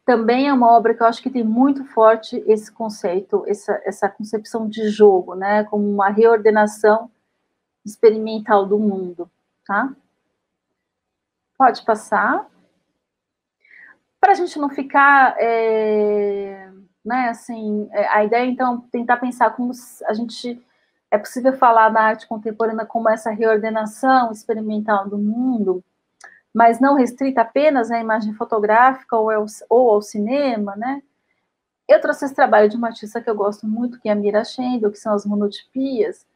também é uma obra que eu acho que tem muito forte esse conceito, essa concepção de jogo, né? Como uma reordenação experimental do mundo, tá? Pode passar. Para a gente não ficar, né, assim, a ideia, então, tentar pensar como a gente... É possível falar da arte contemporânea como essa reordenação experimental do mundo, mas não restrita apenas à imagem fotográfica ou ao cinema, né? Eu trouxe esse trabalho de uma artista que eu gosto muito, que é a Mira Schendel, que são as monotipias,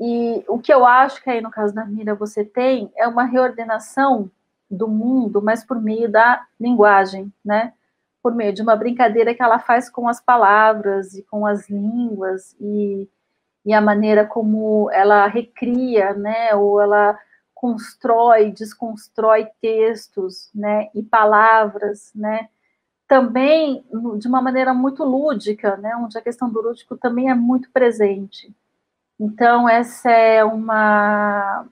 e o que eu acho que aí no caso da Mira você tem é uma reordenação do mundo, mas por meio da linguagem, né? Por meio de uma brincadeira que ela faz com as palavras e com as línguas e a maneira como ela recria, né, ou ela constrói, desconstrói textos, né, e palavras, né, também de uma maneira muito lúdica, né, onde a questão do lúdico também é muito presente. Então, essa é uma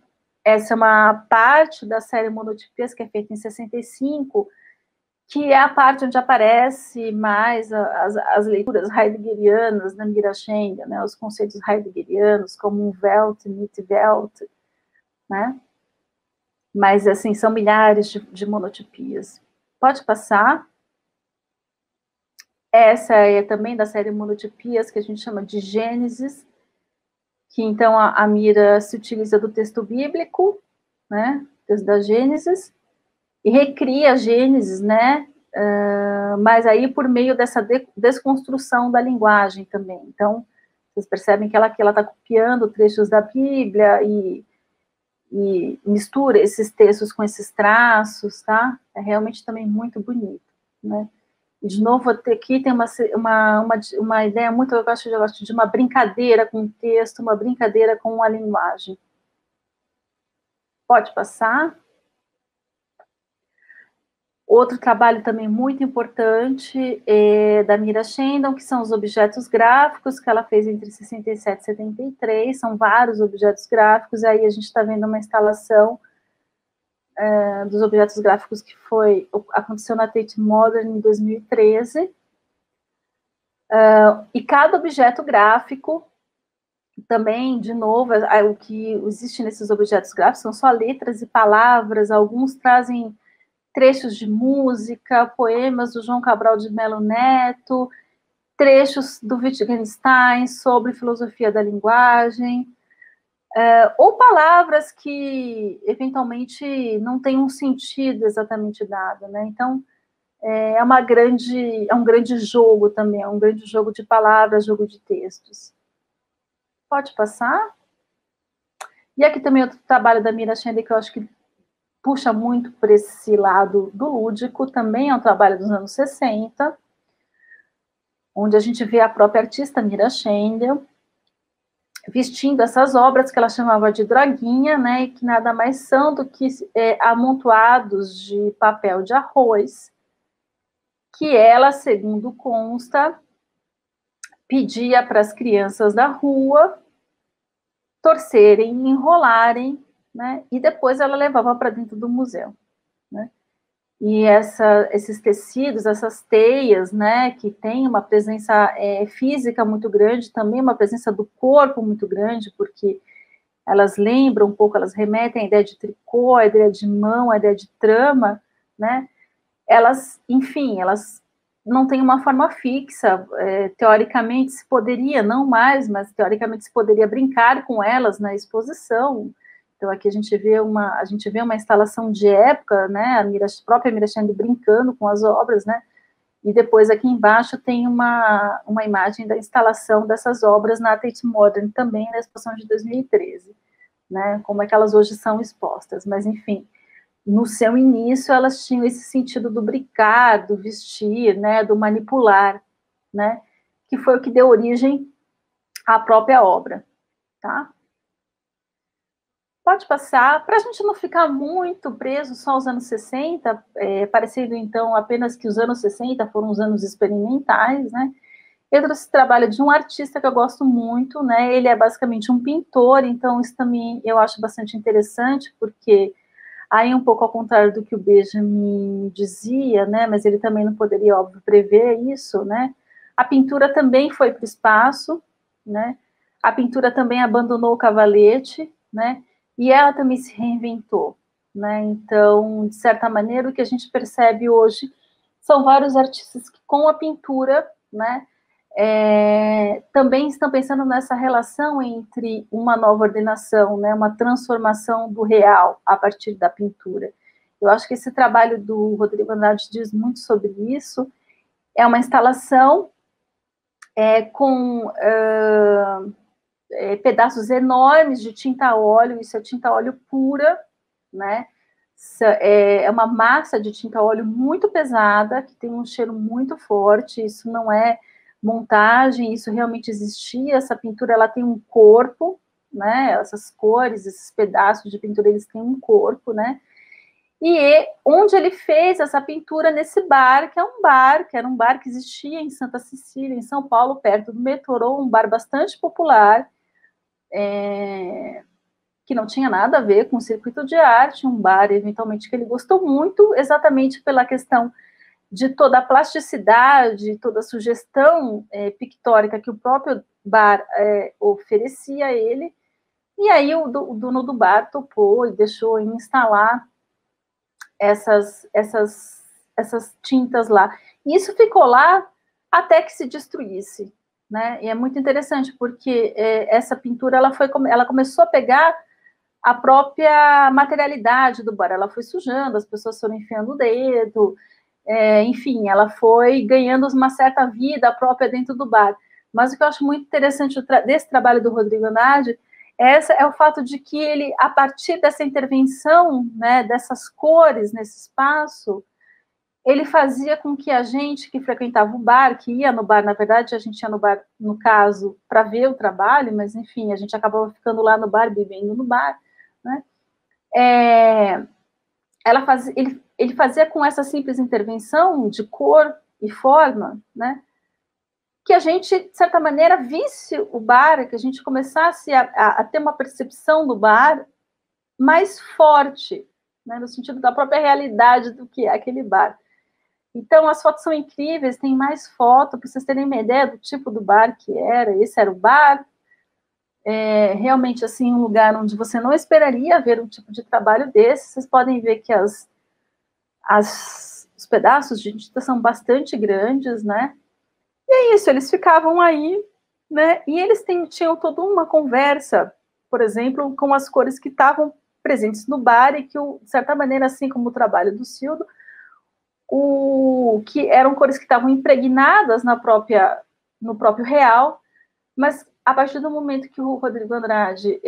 parte da série Monotipias, que é feita em 65, que é a parte onde aparece mais as leituras heideggerianas da Mira Schendel, né, os conceitos heideggerianos, como Welt, Mitte-Welt, né? Mas, assim, são milhares de monotipias. Pode passar. Essa é também da série Monotipias, que a gente chama de Gênesis, que, então, a Mira se utiliza do texto bíblico, né, texto da Gênesis, e recria a Gênesis, né, mas aí por meio dessa desconstrução da linguagem também. Então, vocês percebem que ela está copiando trechos da Bíblia e mistura esses textos com esses traços, tá? É realmente também muito bonito, né? E, de novo, aqui tem uma ideia muito, eu gosto de uma brincadeira com o texto, uma brincadeira com a linguagem. Pode passar. Outro trabalho também muito importante é da Mira Schendel, que são os objetos gráficos, que ela fez entre 67 e 73, são vários objetos gráficos, e aí a gente está vendo uma instalação dos objetos gráficos que aconteceu na Tate Modern em 2013, e cada objeto gráfico, também, de novo, o que existe nesses objetos gráficos são só letras e palavras, alguns trazem trechos de música, poemas do João Cabral de Melo Neto, trechos do Wittgenstein sobre filosofia da linguagem, ou palavras que, eventualmente, não têm um sentido exatamente dado, né? Então, é um grande jogo também, é um grande jogo de palavras, jogo de textos. Pode passar. E aqui também outro trabalho da Mira Schendel, que eu acho que puxa muito por esse lado do lúdico, também é um trabalho dos anos 60, onde a gente vê a própria artista Mira Schendel vestindo essas obras que ela chamava de droguinha, né, e que nada mais são do que amontoados de papel de arroz, que ela, segundo consta, pedia para as crianças da rua torcerem, enrolarem, né, e depois ela levava para dentro do museu, né? E esses tecidos, essas teias, né, que tem uma presença física muito grande, também uma presença do corpo muito grande, porque elas lembram um pouco, elas remetem à ideia de tricô, à ideia de mão, à ideia de trama, né? Elas, enfim, elas não têm uma forma fixa, teoricamente se poderia, não mais, mas teoricamente se poderia brincar com elas na exposição. Então, aqui a gente vê uma instalação de época, né, a própria Mirachand brincando com as obras, né, e depois aqui embaixo tem uma imagem da instalação dessas obras na Tate Modern, também na exposição de 2013, né, como é que elas hoje são expostas, mas enfim, no seu início elas tinham esse sentido do brincar, do vestir, né, do manipular, né, que foi o que deu origem à própria obra, tá? Pode passar, para a gente não ficar muito preso só aos anos 60, parecendo então apenas que os anos 60 foram os anos experimentais, né? Eu trouxe esse trabalho de um artista que eu gosto muito, né? Ele é basicamente um pintor, então isso também eu acho bastante interessante, porque aí um pouco ao contrário do que o Benjamin dizia, né? Mas ele também não poderia, óbvio, prever isso, né? A pintura também foi para o espaço, né? A pintura também abandonou o cavalete, né? E ela também se reinventou, né? Então, de certa maneira, o que a gente percebe hoje são vários artistas que, com a pintura, né, também estão pensando nessa relação entre uma nova ordenação, né, uma transformação do real a partir da pintura. Eu acho que esse trabalho do Rodrigo Andrade diz muito sobre isso. É uma instalação com pedaços enormes de tinta a óleo, isso é tinta a óleo pura, né? É uma massa de tinta a óleo muito pesada, que tem um cheiro muito forte, isso não é montagem, isso realmente existia, essa pintura ela tem um corpo, né? Essas cores, esses pedaços de pintura, eles têm um corpo, né? E onde ele fez essa pintura nesse bar, que era um bar que existia em Santa Cecília, em São Paulo, perto do metrô, um bar bastante popular, que não tinha nada a ver com o circuito de arte, um bar, eventualmente, que ele gostou muito, exatamente pela questão de toda a plasticidade, toda a sugestão pictórica que o próprio bar oferecia a ele, e aí o dono do bar topou e deixou instalar essas tintas lá. E isso ficou lá até que se destruísse, né? E é muito interessante, porque essa pintura ela começou a pegar a própria materialidade do bar, ela foi sujando, as pessoas foram enfiando o dedo, enfim, ela foi ganhando uma certa vida própria dentro do bar. Mas o que eu acho muito interessante desse trabalho do Rodrigo Andrade é o fato de que ele, a partir dessa intervenção, né, dessas cores nesse espaço, ele fazia com que a gente que frequentava o bar, que ia no bar, na verdade, a gente ia no bar, no caso, para ver o trabalho, mas, enfim, a gente acabava ficando lá no bar, bebendo no bar, né? Ele fazia com essa simples intervenção de cor e forma, né, que a gente, de certa maneira, visse o bar, que a gente começasse a ter uma percepção do bar mais forte, né, no sentido da própria realidade do que é aquele bar. Então, as fotos são incríveis, tem mais foto, para vocês terem uma ideia do tipo do bar que era. Esse era o bar, realmente, assim, um lugar onde você não esperaria ver um tipo de trabalho desse. Vocês podem ver que os pedaços de tinta são bastante grandes, né? E é isso, eles ficavam aí, né? E eles tinham toda uma conversa, por exemplo, com as cores que estavam presentes no bar e que, de certa maneira, assim como o trabalho do Cildo, que eram cores que estavam impregnadas no próprio real, mas a partir do momento que o Rodrigo Andrade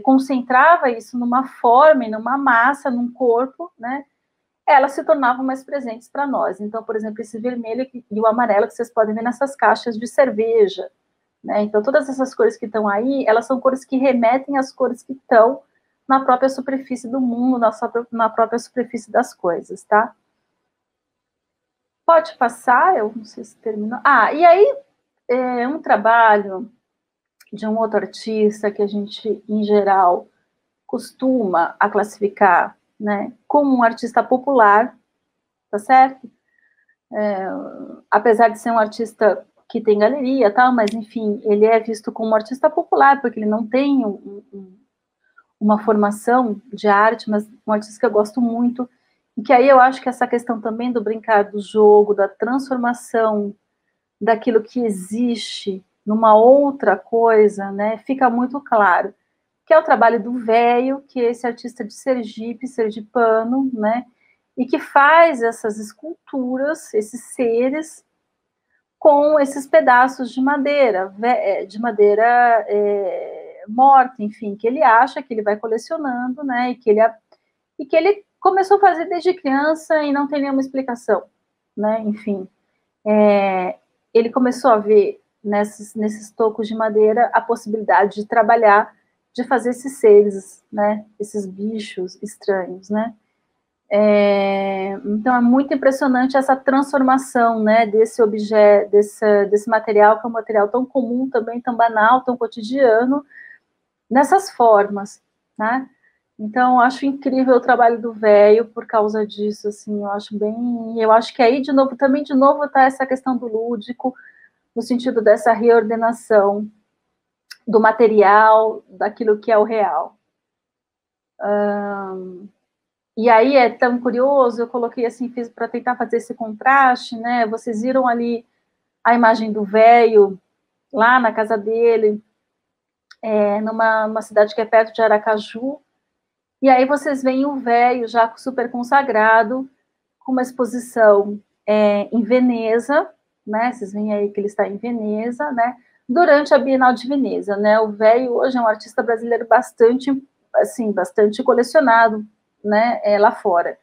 concentrava isso numa forma, numa massa, num corpo, né, elas se tornavam mais presentes para nós. Então, por exemplo, esse vermelho e o amarelo que vocês podem ver nessas caixas de cerveja, né? Então, todas essas cores que estão aí, elas são cores que remetem às cores que estão na própria superfície do mundo, na própria superfície das coisas, tá? Pode passar, eu não sei se terminou. E aí, um trabalho de um outro artista que a gente, em geral, costuma a classificar, né, como um artista popular, tá certo? Apesar de ser um artista que tem galeria, tal, mas, enfim, ele é visto como um artista popular, porque ele não tem uma formação de arte, mas um artista que eu gosto muito. E que aí eu acho que essa questão também do brincar do jogo, da transformação daquilo que existe numa outra coisa, né, fica muito claro. que é o trabalho do Véio, que é esse artista de Sergipe, sergipano, né, e que faz essas esculturas, esses seres, com esses pedaços de madeira morta, enfim, que ele acha, que ele vai colecionando, né, e que ele começou a fazer desde criança e não tem nenhuma explicação, né, enfim. Ele começou a ver nesses tocos de madeira a possibilidade de trabalhar, de fazer esses seres, né, esses bichos estranhos, né. Então é muito impressionante essa transformação, né, desse objeto, desse material, que é um material tão comum também, tão banal, tão cotidiano, nessas formas, né. Então, eu acho incrível o trabalho do Véio por causa disso, assim, eu acho que aí, de novo, está essa questão do lúdico, no sentido dessa reordenação do material, daquilo que é o real. E aí é tão curioso, eu coloquei assim, fiz para tentar fazer esse contraste, né, vocês viram ali a imagem do Véio, lá na casa dele, numa cidade que é perto de Aracaju, e aí vocês veem o Véio já super consagrado, com uma exposição em Veneza, né? Vocês veem aí que ele está em Veneza, né? Durante a Bienal de Veneza, né? O Véio hoje é um artista brasileiro bastante colecionado, né? Lá fora.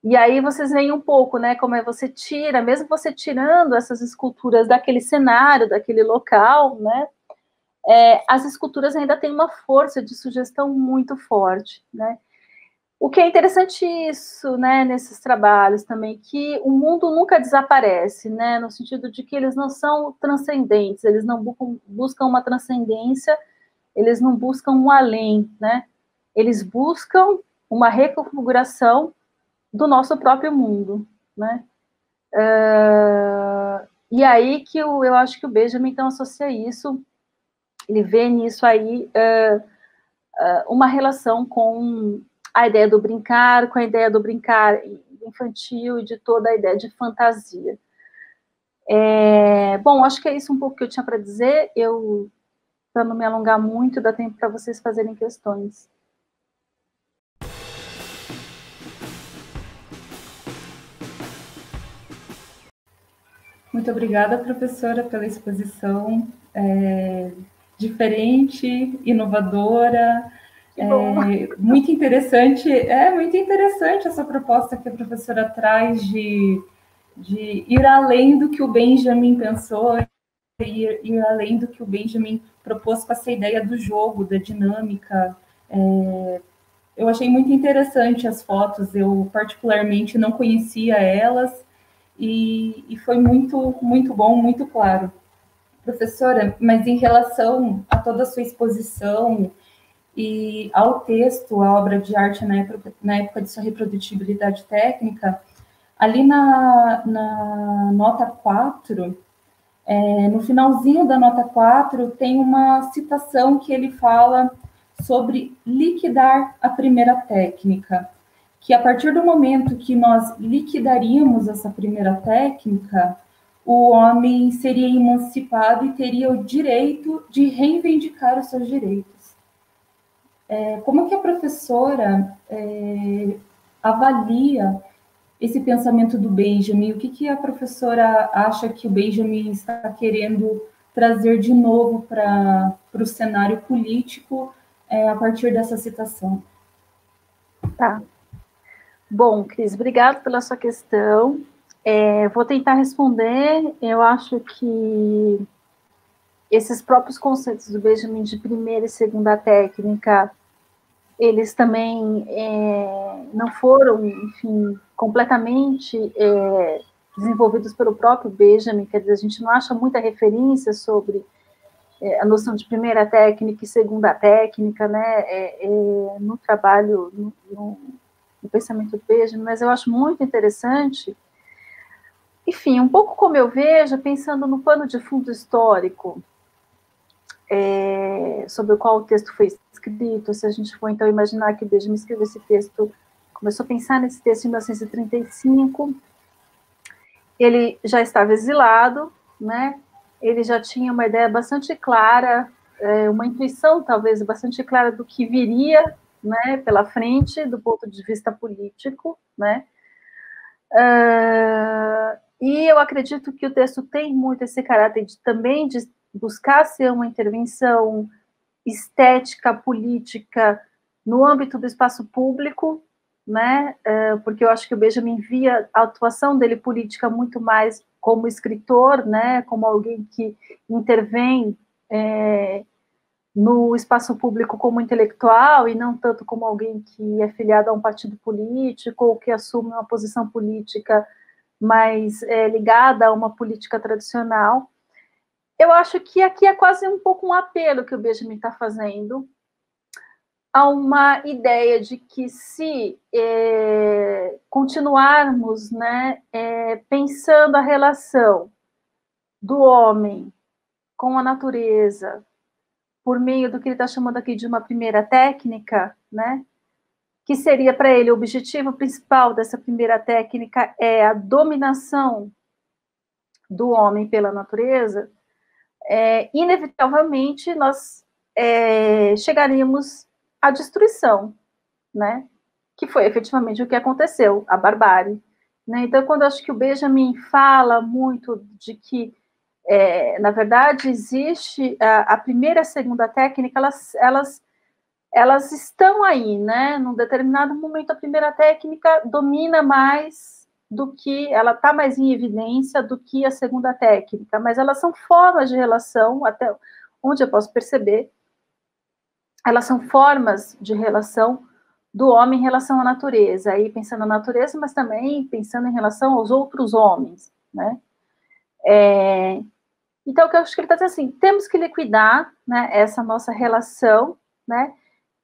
E aí vocês veem um pouco, né? Como você tira, mesmo você tirando essas esculturas daquele cenário, daquele local, né? As esculturas ainda têm uma força de sugestão muito forte, né? O que é interessante isso, né, nesses trabalhos também, que o mundo nunca desaparece, né, no sentido de que eles não são transcendentes, eles não buscam uma transcendência, eles não buscam um além, né, eles buscam uma reconfiguração do nosso próprio mundo, né. E aí que eu acho que o Benjamin, então, associa isso, ele vê nisso aí uma relação com a ideia do brincar, com a ideia do brincar infantil e de toda a ideia de fantasia. Bom, acho que é isso um pouco que eu tinha para dizer. Para não me alongar muito, dá tempo para vocês fazerem questões. Muito obrigada, professora, pela exposição diferente, inovadora, muito interessante. Muito interessante essa proposta que a professora traz de ir além do que o Benjamin pensou, ir além do que o Benjamin propôs com essa ideia do jogo, da dinâmica. Eu achei muito interessante as fotos, eu particularmente não conhecia elas, e foi muito, muito bom, muito claro. Professora, mas em relação a toda a sua exposição e ao texto, a obra de arte na época de sua reprodutibilidade técnica, ali na nota 4, no finalzinho da nota 4, tem uma citação que ele fala sobre liquidar a primeira técnica, que a partir do momento que nós liquidaríamos essa primeira técnica, o homem seria emancipado e teria o direito de reivindicar os seus direitos. Como que a professora avalia esse pensamento do Benjamin? O que a professora acha que o Benjamin está querendo trazer de novo para o cenário político a partir dessa citação? Tá. Bom, Cris, obrigado pela sua questão. Vou tentar responder. Eu acho que esses próprios conceitos do Benjamin de primeira e segunda técnica, eles também não foram, enfim, completamente desenvolvidos pelo próprio Benjamin, quer dizer, a gente não acha muita referência sobre a noção de primeira técnica e segunda técnica, né, no trabalho, no pensamento do Benjamin, mas eu acho muito interessante. Enfim, um pouco como eu vejo, pensando no pano de fundo histórico, sobre o qual o texto foi escrito, se a gente for então imaginar que o Benjamin escreveu esse texto, começou a pensar nesse texto em 1935, ele já estava exilado, né? Ele já tinha uma ideia bastante clara uma intuição, talvez, bastante clara do que viria, né, pela frente, do ponto de vista político, né? E eu acredito que o texto tem muito esse caráter também de buscar ser uma intervenção estética, política, no âmbito do espaço público, né? Porque eu acho que o Benjamin via a atuação dele política muito mais como escritor, né? Como alguém que intervém no espaço público como intelectual e não tanto como alguém que é filiado a um partido político ou que assume uma posição política mais ligada a uma política tradicional. Eu acho que aqui é quase um pouco um apelo que o Benjamin está fazendo a uma ideia de que se continuarmos, né, pensando a relação do homem com a natureza por meio do que ele está chamando aqui de uma primeira técnica, né, que seria para ele o objetivo principal dessa primeira técnica é a dominação do homem pela natureza, inevitavelmente nós chegaríamos à destruição, né? Que foi efetivamente o que aconteceu, a barbárie. Né? Então, quando eu acho que o Benjamin fala muito de que, na verdade, existe a primeira e a segunda técnica, elas estão aí, né? Num determinado momento, a primeira técnica domina mais do que, ela está mais em evidência do que a segunda técnica, mas elas são formas de relação, até onde eu posso perceber, elas são formas de relação do homem em relação à natureza, aí pensando na natureza, mas também pensando em relação aos outros homens, né? Então, o que eu acho que ele está dizendo assim, temos que liquidar, né, essa nossa relação, né,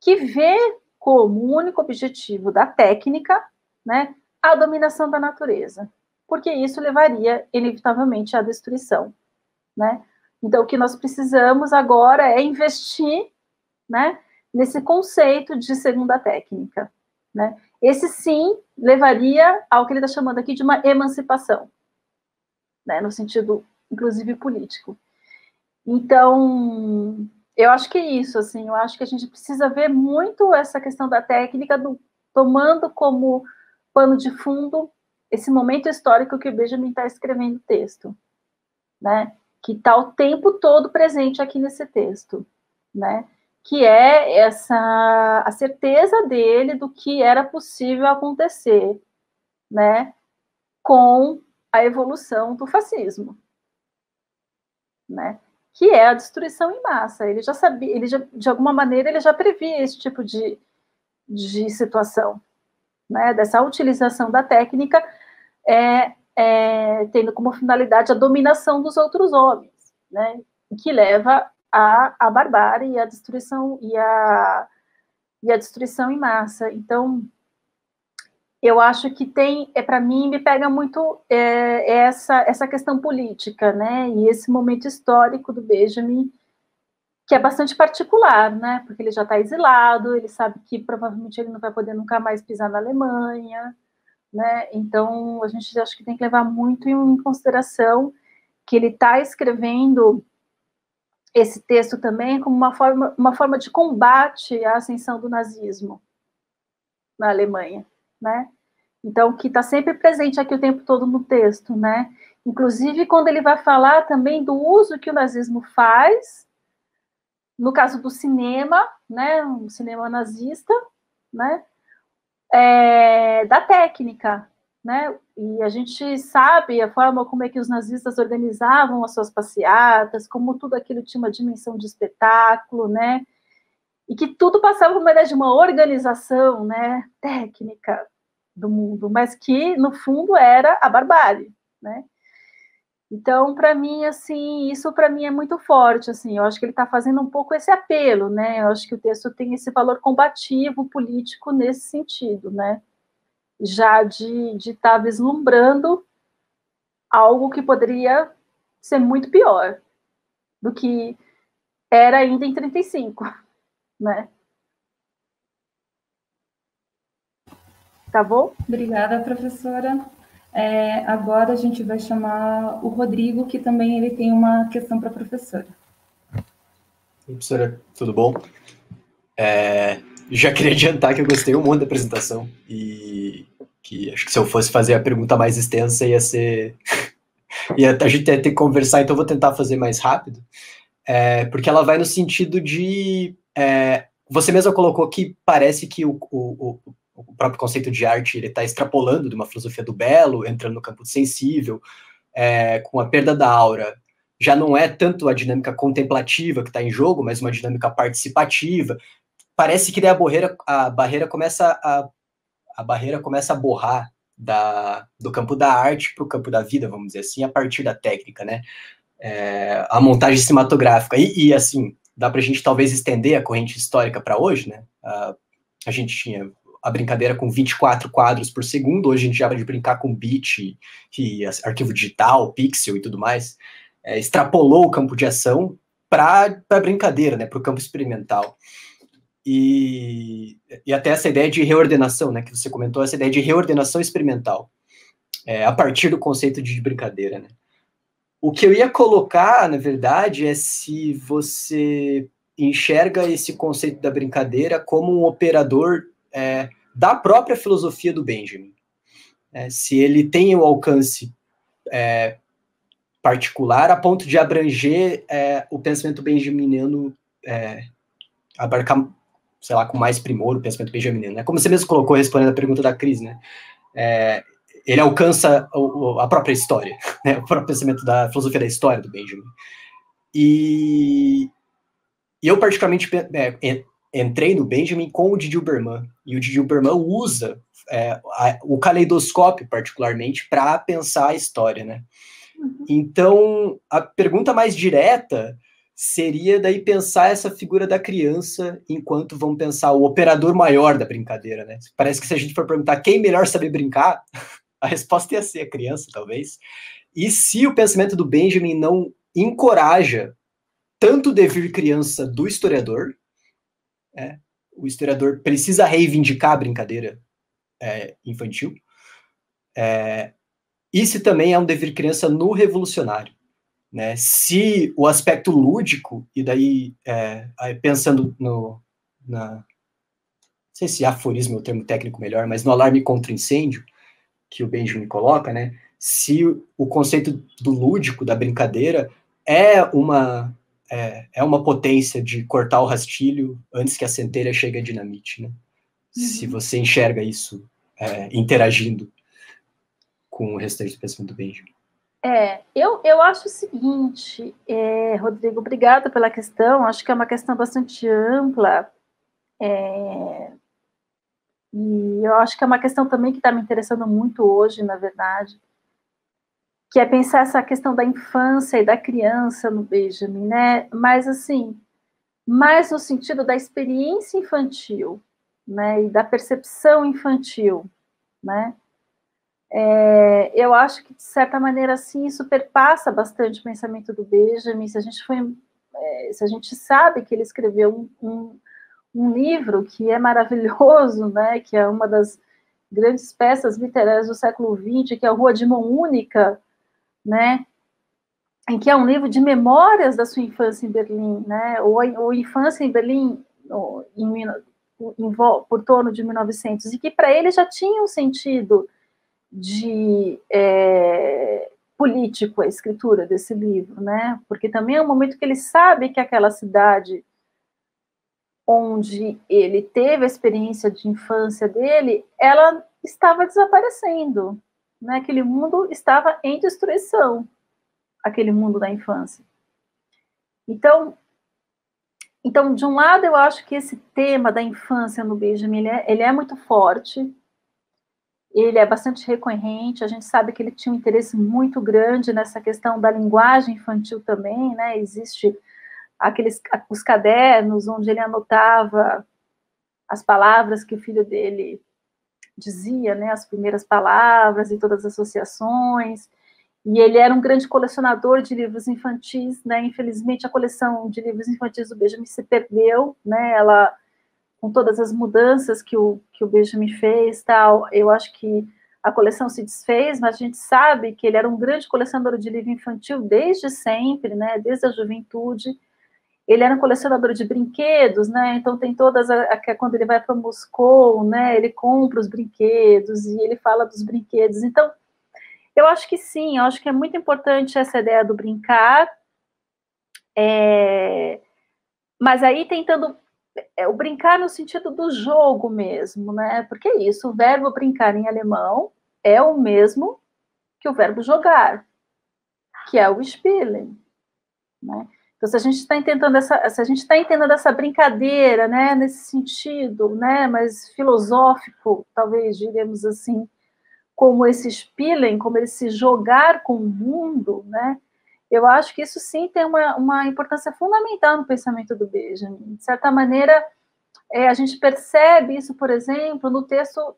que vê como único objetivo da técnica, né, a dominação da natureza, porque isso levaria, inevitavelmente, à destruição, né? Então, o que nós precisamos agora é investir, né, nesse conceito de segunda técnica, né? Esse, sim, levaria ao que ele está chamando aqui de uma emancipação, né, no sentido, inclusive, político. Então, eu acho que é isso, assim, eu acho que a gente precisa ver muito essa questão da técnica, tomando como pano de fundo esse momento histórico que o Benjamin está escrevendo o texto, né? Que está o tempo todo presente aqui nesse texto, né? Que é a certeza dele do que era possível acontecer, né? Com a evolução do fascismo, né? Que é a destruição em massa. Ele já sabia, de alguma maneira, ele já previa esse tipo de situação, né, dessa utilização da técnica, tendo como finalidade a dominação dos outros homens, né, que leva à barbárie e à destruição e a destruição em massa. Então, eu acho que para mim, me pega muito essa questão política, né, e esse momento histórico do Benjamin, que é bastante particular, né, porque ele já está exilado, ele sabe que provavelmente ele não vai poder nunca mais pisar na Alemanha, né, então a gente acho que tem que levar muito em consideração que ele está escrevendo esse texto também como uma forma de combate à ascensão do nazismo na Alemanha, né, então que está sempre presente aqui o tempo todo no texto, né, inclusive quando ele vai falar também do uso que o nazismo faz, no caso do cinema, né, um cinema nazista, né, da técnica, né, e a gente sabe a forma como é que os nazistas organizavam as suas passeatas, como tudo aquilo tinha uma dimensão de espetáculo, né, e que tudo passava por meio de uma organização, né, técnica do mundo, mas que, no fundo, era a barbárie, né. Então, para mim, assim, isso para mim é muito forte, assim, eu acho que ele está fazendo um pouco esse apelo, né, eu acho que o texto tem esse valor combativo, político, nesse sentido, né, já de estar vislumbrando algo que poderia ser muito pior do que era ainda em 35, né. Tá bom? Obrigada, professora. Agora a gente vai chamar o Rodrigo, que também ele tem uma questão para a professora. Professora, tudo bom? Já queria adiantar que eu gostei um monte da apresentação e que acho que se eu fosse fazer a pergunta mais extensa ia ser... a gente ia ter que conversar, então eu vou tentar fazer mais rápido, porque ela vai no sentido de... você mesma colocou que parece que o próprio conceito de arte ele está extrapolando de uma filosofia do belo, entrando no campo sensível, com a perda da aura. Já não é tanto a dinâmica contemplativa que está em jogo, mas uma dinâmica participativa. Parece que daí a barreira começa a borrar do campo da arte para o campo da vida, vamos dizer assim, a partir da técnica, né? A montagem cinematográfica. E assim, dá para a gente talvez estender a corrente histórica para hoje, né? A gente tinha a brincadeira com 24 quadros por segundo, hoje a gente já vai brincar com bit e arquivo digital, pixel e tudo mais. Extrapolou o campo de ação para a brincadeira, né? Para o campo experimental. E até essa ideia de reordenação, né, que você comentou, essa ideia de reordenação experimental, a partir do conceito de brincadeira, né. O que eu ia colocar, na verdade, é se você enxerga esse conceito da brincadeira como um operador da própria filosofia do Benjamin. Se ele tem o alcance particular a ponto de abranger o pensamento benjaminiano, abarcar, sei lá, com mais primor o pensamento benjaminiano, né? Como você mesmo colocou, respondendo a pergunta da Cris, né? Ele alcança a própria história, né? O próprio pensamento da filosofia da história do Benjamin. E eu, particularmente, entrei no Benjamin com o Didi Uberman, e o Didi Uberman usa o caleidoscópio, particularmente, para pensar a história, né? Então, a pergunta mais direta seria daí pensar essa figura da criança enquanto vamos pensar o operador maior da brincadeira, né? Parece que se a gente for perguntar quem melhor sabe brincar, a resposta ia ser a criança, talvez. E se o pensamento do Benjamin não encoraja tanto o devir criança do historiador, o historiador precisa reivindicar a brincadeira infantil, e se também é um devir criança no revolucionário, né? Se o aspecto lúdico, e daí pensando não sei se aforismo é o termo técnico melhor, mas no alarme contra incêndio, que o Benjamin coloca, né? Se o conceito do lúdico, da brincadeira, é uma potência de cortar o rastilho antes que a centelha chegue à dinamite, né? Se você enxerga isso interagindo com o restante do pensamento do Benjamin. Eu acho o seguinte, Rodrigo, obrigada pela questão, acho que é uma questão bastante ampla, e eu acho que é uma questão também que está me interessando muito hoje, na verdade, que é pensar essa questão da infância e da criança no Benjamin, né? Mas, assim, mais no sentido da experiência infantil, né? E da percepção infantil, né? Eu acho que, de certa maneira, assim, isso perpassa bastante o pensamento do Benjamin. Se a gente sabe que ele escreveu um livro que é maravilhoso, né, que é uma das grandes peças literárias do século XX, que é a Rua de Mão Única, né, em que é um livro de memórias da sua infância em Berlim, né, ou infância em Berlim por torno de 1900, e que para ele já tinha um sentido de político a escritura desse livro, né? Porque também é um momento que ele sabe que aquela cidade onde ele teve a experiência de infância dele, ela estava desaparecendo, né? Aquele mundo estava em destruição, aquele mundo da infância. Então, de um lado, eu acho que esse tema da infância no Benjamin, ele é muito forte, ele é bastante recorrente, a gente sabe que ele tinha um interesse muito grande nessa questão da linguagem infantil também, né? Existe os cadernos onde ele anotava as palavras que o filho dele dizia, né? As primeiras palavras e todas as associações, e ele era um grande colecionador de livros infantis, né? Infelizmente, a coleção de livros infantis do Benjamin se perdeu, né? Ela, com todas as mudanças que o Benjamin fez, tal, eu acho que a coleção se desfez, mas a gente sabe que ele era um grande colecionador de livro infantil desde sempre, né, desde a juventude, ele era um colecionador de brinquedos, né? Então tem todas quando ele vai para Moscou, né? Ele compra os brinquedos e ele fala dos brinquedos. Então, eu acho que sim, eu acho que é muito importante essa ideia do brincar, mas aí tentando o brincar no sentido do jogo mesmo, né? Porque é isso, o verbo brincar em alemão é o mesmo que o verbo jogar, que é o spielen, né? Então, se a gente está entendendo essa brincadeira, né, nesse sentido, né, mais filosófico, talvez diremos assim, como esse spielen, como esse jogar com o mundo, né? Eu acho que isso sim tem uma importância fundamental no pensamento do Benjamin. De certa maneira, a gente percebe isso, por exemplo, no texto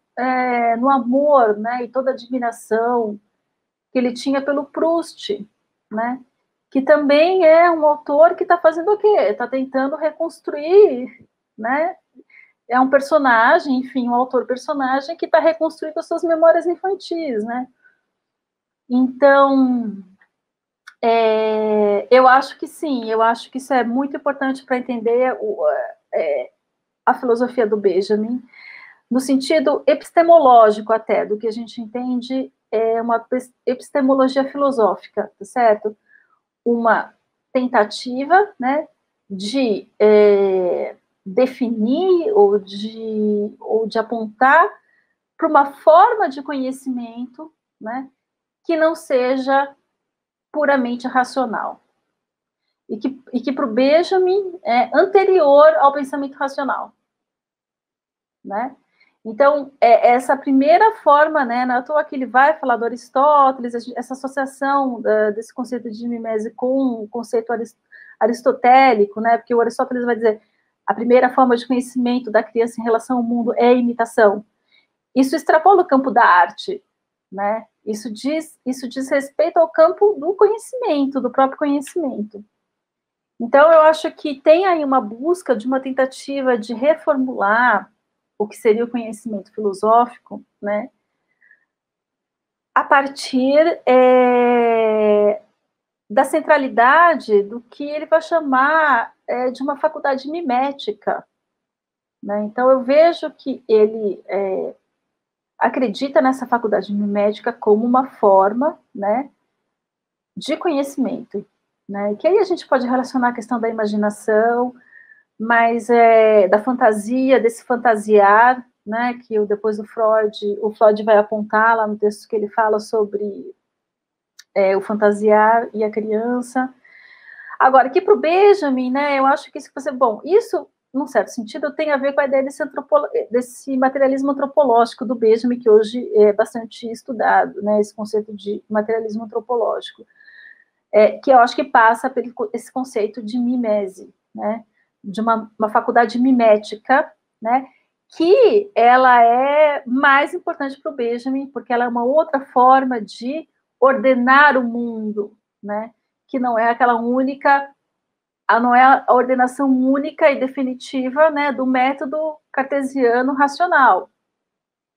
no Amor, né, e toda a admiração que ele tinha pelo Proust, né, que também é um autor que está fazendo o quê? Está tentando reconstruir, né, é um personagem, enfim, um autor-personagem que está reconstruindo as suas memórias infantis, né. Então, eu acho que sim, eu acho que isso é muito importante para entender a filosofia do Benjamin, no sentido epistemológico até, do que a gente entende uma epistemologia filosófica, tá certo? Uma tentativa, né, de definir ou de apontar para uma forma de conhecimento, né, que não seja puramente racional. E que para o Benjamin é anterior ao pensamento racional, né? Então, essa primeira forma, né, não é à toa que ele vai falar do Aristóteles, essa associação desse conceito de mimese com o conceito aristotélico, né, porque o Aristóteles vai dizer a primeira forma de conhecimento da criança em relação ao mundo é a imitação. Isso extrapola o campo da arte, né? Isso diz respeito ao campo do conhecimento, do próprio conhecimento. Então, eu acho que tem aí uma busca de uma tentativa de reformular o que seria o conhecimento filosófico, né, a partir da centralidade do que ele vai chamar de uma faculdade mimética, né? Então, eu vejo que ele acredita nessa faculdade mimética como uma forma, né, de conhecimento, né? Que aí a gente pode relacionar a questão da imaginação, mas da fantasia, desse fantasiar, né, que depois o Freud vai apontar lá no texto que ele fala sobre o fantasiar e a criança. Agora, aqui para o Benjamin, né, eu acho que isso, num certo sentido, tem a ver com a ideia desse materialismo antropológico do Benjamin, que hoje é bastante estudado, né, esse conceito de materialismo antropológico, que eu acho que passa por esse conceito de mimese, né, de uma faculdade mimética, né, que ela é mais importante para o Benjamin, porque ela é uma outra forma de ordenar o mundo, né, que não é aquela não é a ordenação única e definitiva, né, do método cartesiano racional,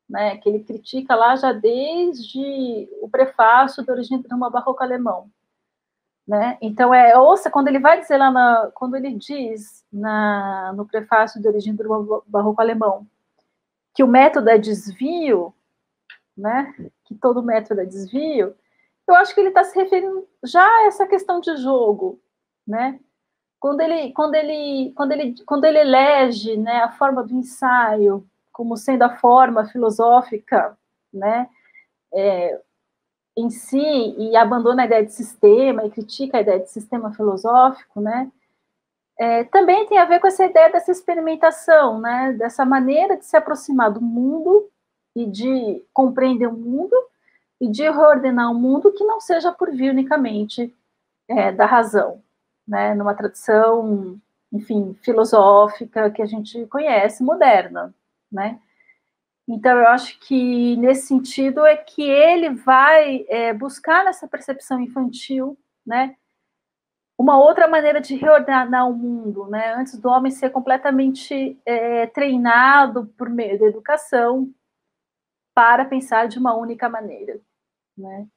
né, que ele critica lá já desde o prefácio da Origem do Drama Barroco Alemão. Né? Então, ouça, quando ele vai dizer quando ele diz no prefácio de Origem do Barroco Alemão que o método é desvio, né? Que todo método é desvio, eu acho que ele está se referindo já a essa questão de jogo, né? Quando ele elege, né, a forma do ensaio como sendo a forma filosófica, né? Em si, e abandona a ideia de sistema e critica a ideia de sistema filosófico, né, também tem a ver com essa ideia dessa experimentação, né, dessa maneira de se aproximar do mundo e de compreender o mundo e de reordenar o mundo que não seja por vir unicamente da razão, né, numa tradição, enfim, filosófica que a gente conhece, moderna, né. Então, eu acho que, nesse sentido, é que ele vai buscar nessa percepção infantil, né, uma outra maneira de reordenar o mundo, né, antes do homem ser completamente treinado por meio da educação para pensar de uma única maneira, né.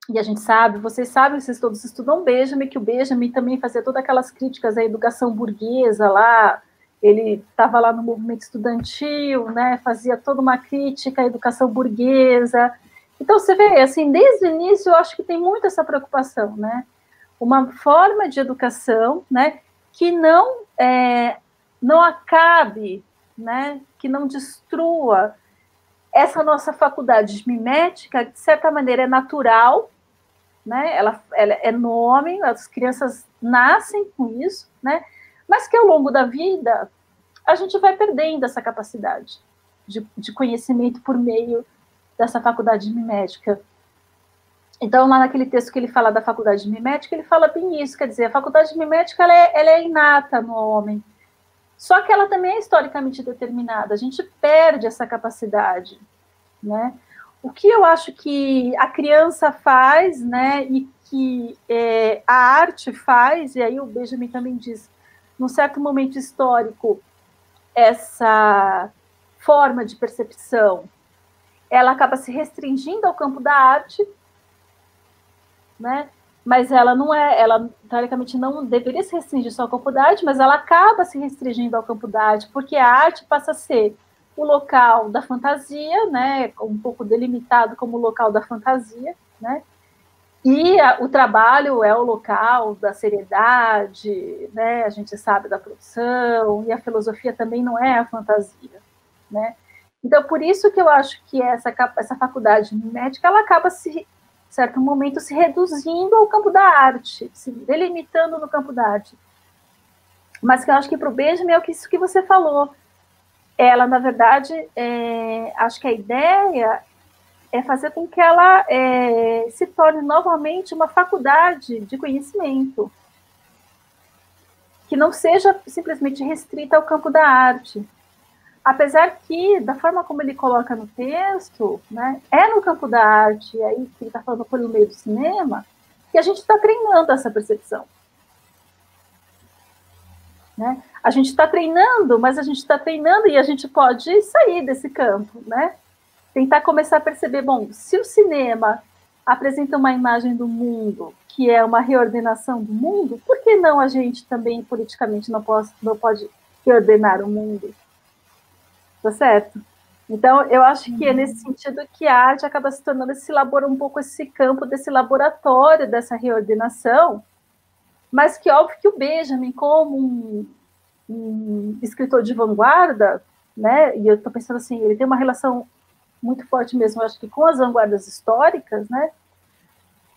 e a gente sabe, vocês sabem, vocês todos estudam Benjamin, que o Benjamin também fazia todas aquelas críticas à educação burguesa lá, ele estava lá no movimento estudantil, né, fazia toda uma crítica à educação burguesa. Então, você vê, assim, desde o início, eu acho que tem muito essa preocupação, né, uma forma de educação, né, que não acabe, né, que não destrua essa nossa faculdade mimética, de certa maneira é natural, né, ela é nome, as crianças nascem com isso, né, mas que ao longo da vida a gente vai perdendo essa capacidade de conhecimento por meio dessa faculdade mimética. Então, lá naquele texto que ele fala da faculdade mimética, ele fala bem isso, quer dizer, a faculdade mimética ela é inata no homem, só que ela também é historicamente determinada, a gente perde essa capacidade, né? O que eu acho que a criança faz, né, e que a arte faz, e aí o Benjamin também diz, num certo momento histórico, essa forma de percepção, ela acaba se restringindo ao campo da arte, né? Mas ela não ela teoricamente não deveria se restringir só ao campo da arte, mas ela acaba se restringindo ao campo da arte, porque a arte passa a ser o local da fantasia, né, um pouco delimitado como o local da fantasia, né, e o trabalho é o local da seriedade, né, a gente sabe da produção, e a filosofia também não é a fantasia, né. Então, por isso que eu acho que essa faculdade mimética, ela acaba em certo momento, se reduzindo ao campo da arte, se delimitando no campo da arte. Mas que eu acho que para o Benjamin é isso que você falou. Ela, na verdade, acho que a ideia é fazer com que ela se torne novamente uma faculdade de conhecimento, que não seja simplesmente restrita ao campo da arte. Apesar que, da forma como ele coloca no texto, né, é no campo da arte, aí que ele está falando por meio do cinema, que a gente está treinando essa percepção. Né? A gente está treinando, mas a gente está treinando e a gente pode sair desse campo, né? Tentar começar a perceber, bom, se o cinema apresenta uma imagem do mundo que é uma reordenação do mundo, por que não a gente também politicamente não pode reordenar o mundo? Tá certo? Então, eu acho que é nesse sentido que a arte acaba se tornando um pouco esse campo desse laboratório, dessa reordenação, mas que óbvio que o Benjamin, como um escritor de vanguarda, né, e eu estou pensando assim, ele tem uma relação muito forte mesmo, eu acho que com as vanguardas históricas, né,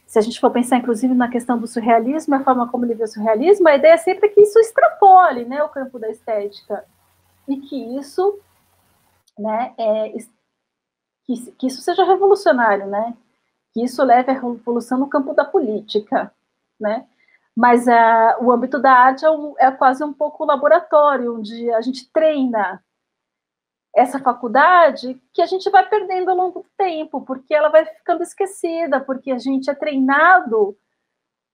se a gente for pensar, inclusive, na questão do surrealismo, a forma como ele vê o surrealismo, a ideia é sempre que isso extrapole, né, o campo da estética, e que isso, né, que isso seja revolucionário, né, que isso leve à revolução no campo da política, né, mas o âmbito da arte é quase um pouco o laboratório, onde a gente treina essa faculdade que a gente vai perdendo ao longo do tempo, porque ela vai ficando esquecida, porque a gente é treinado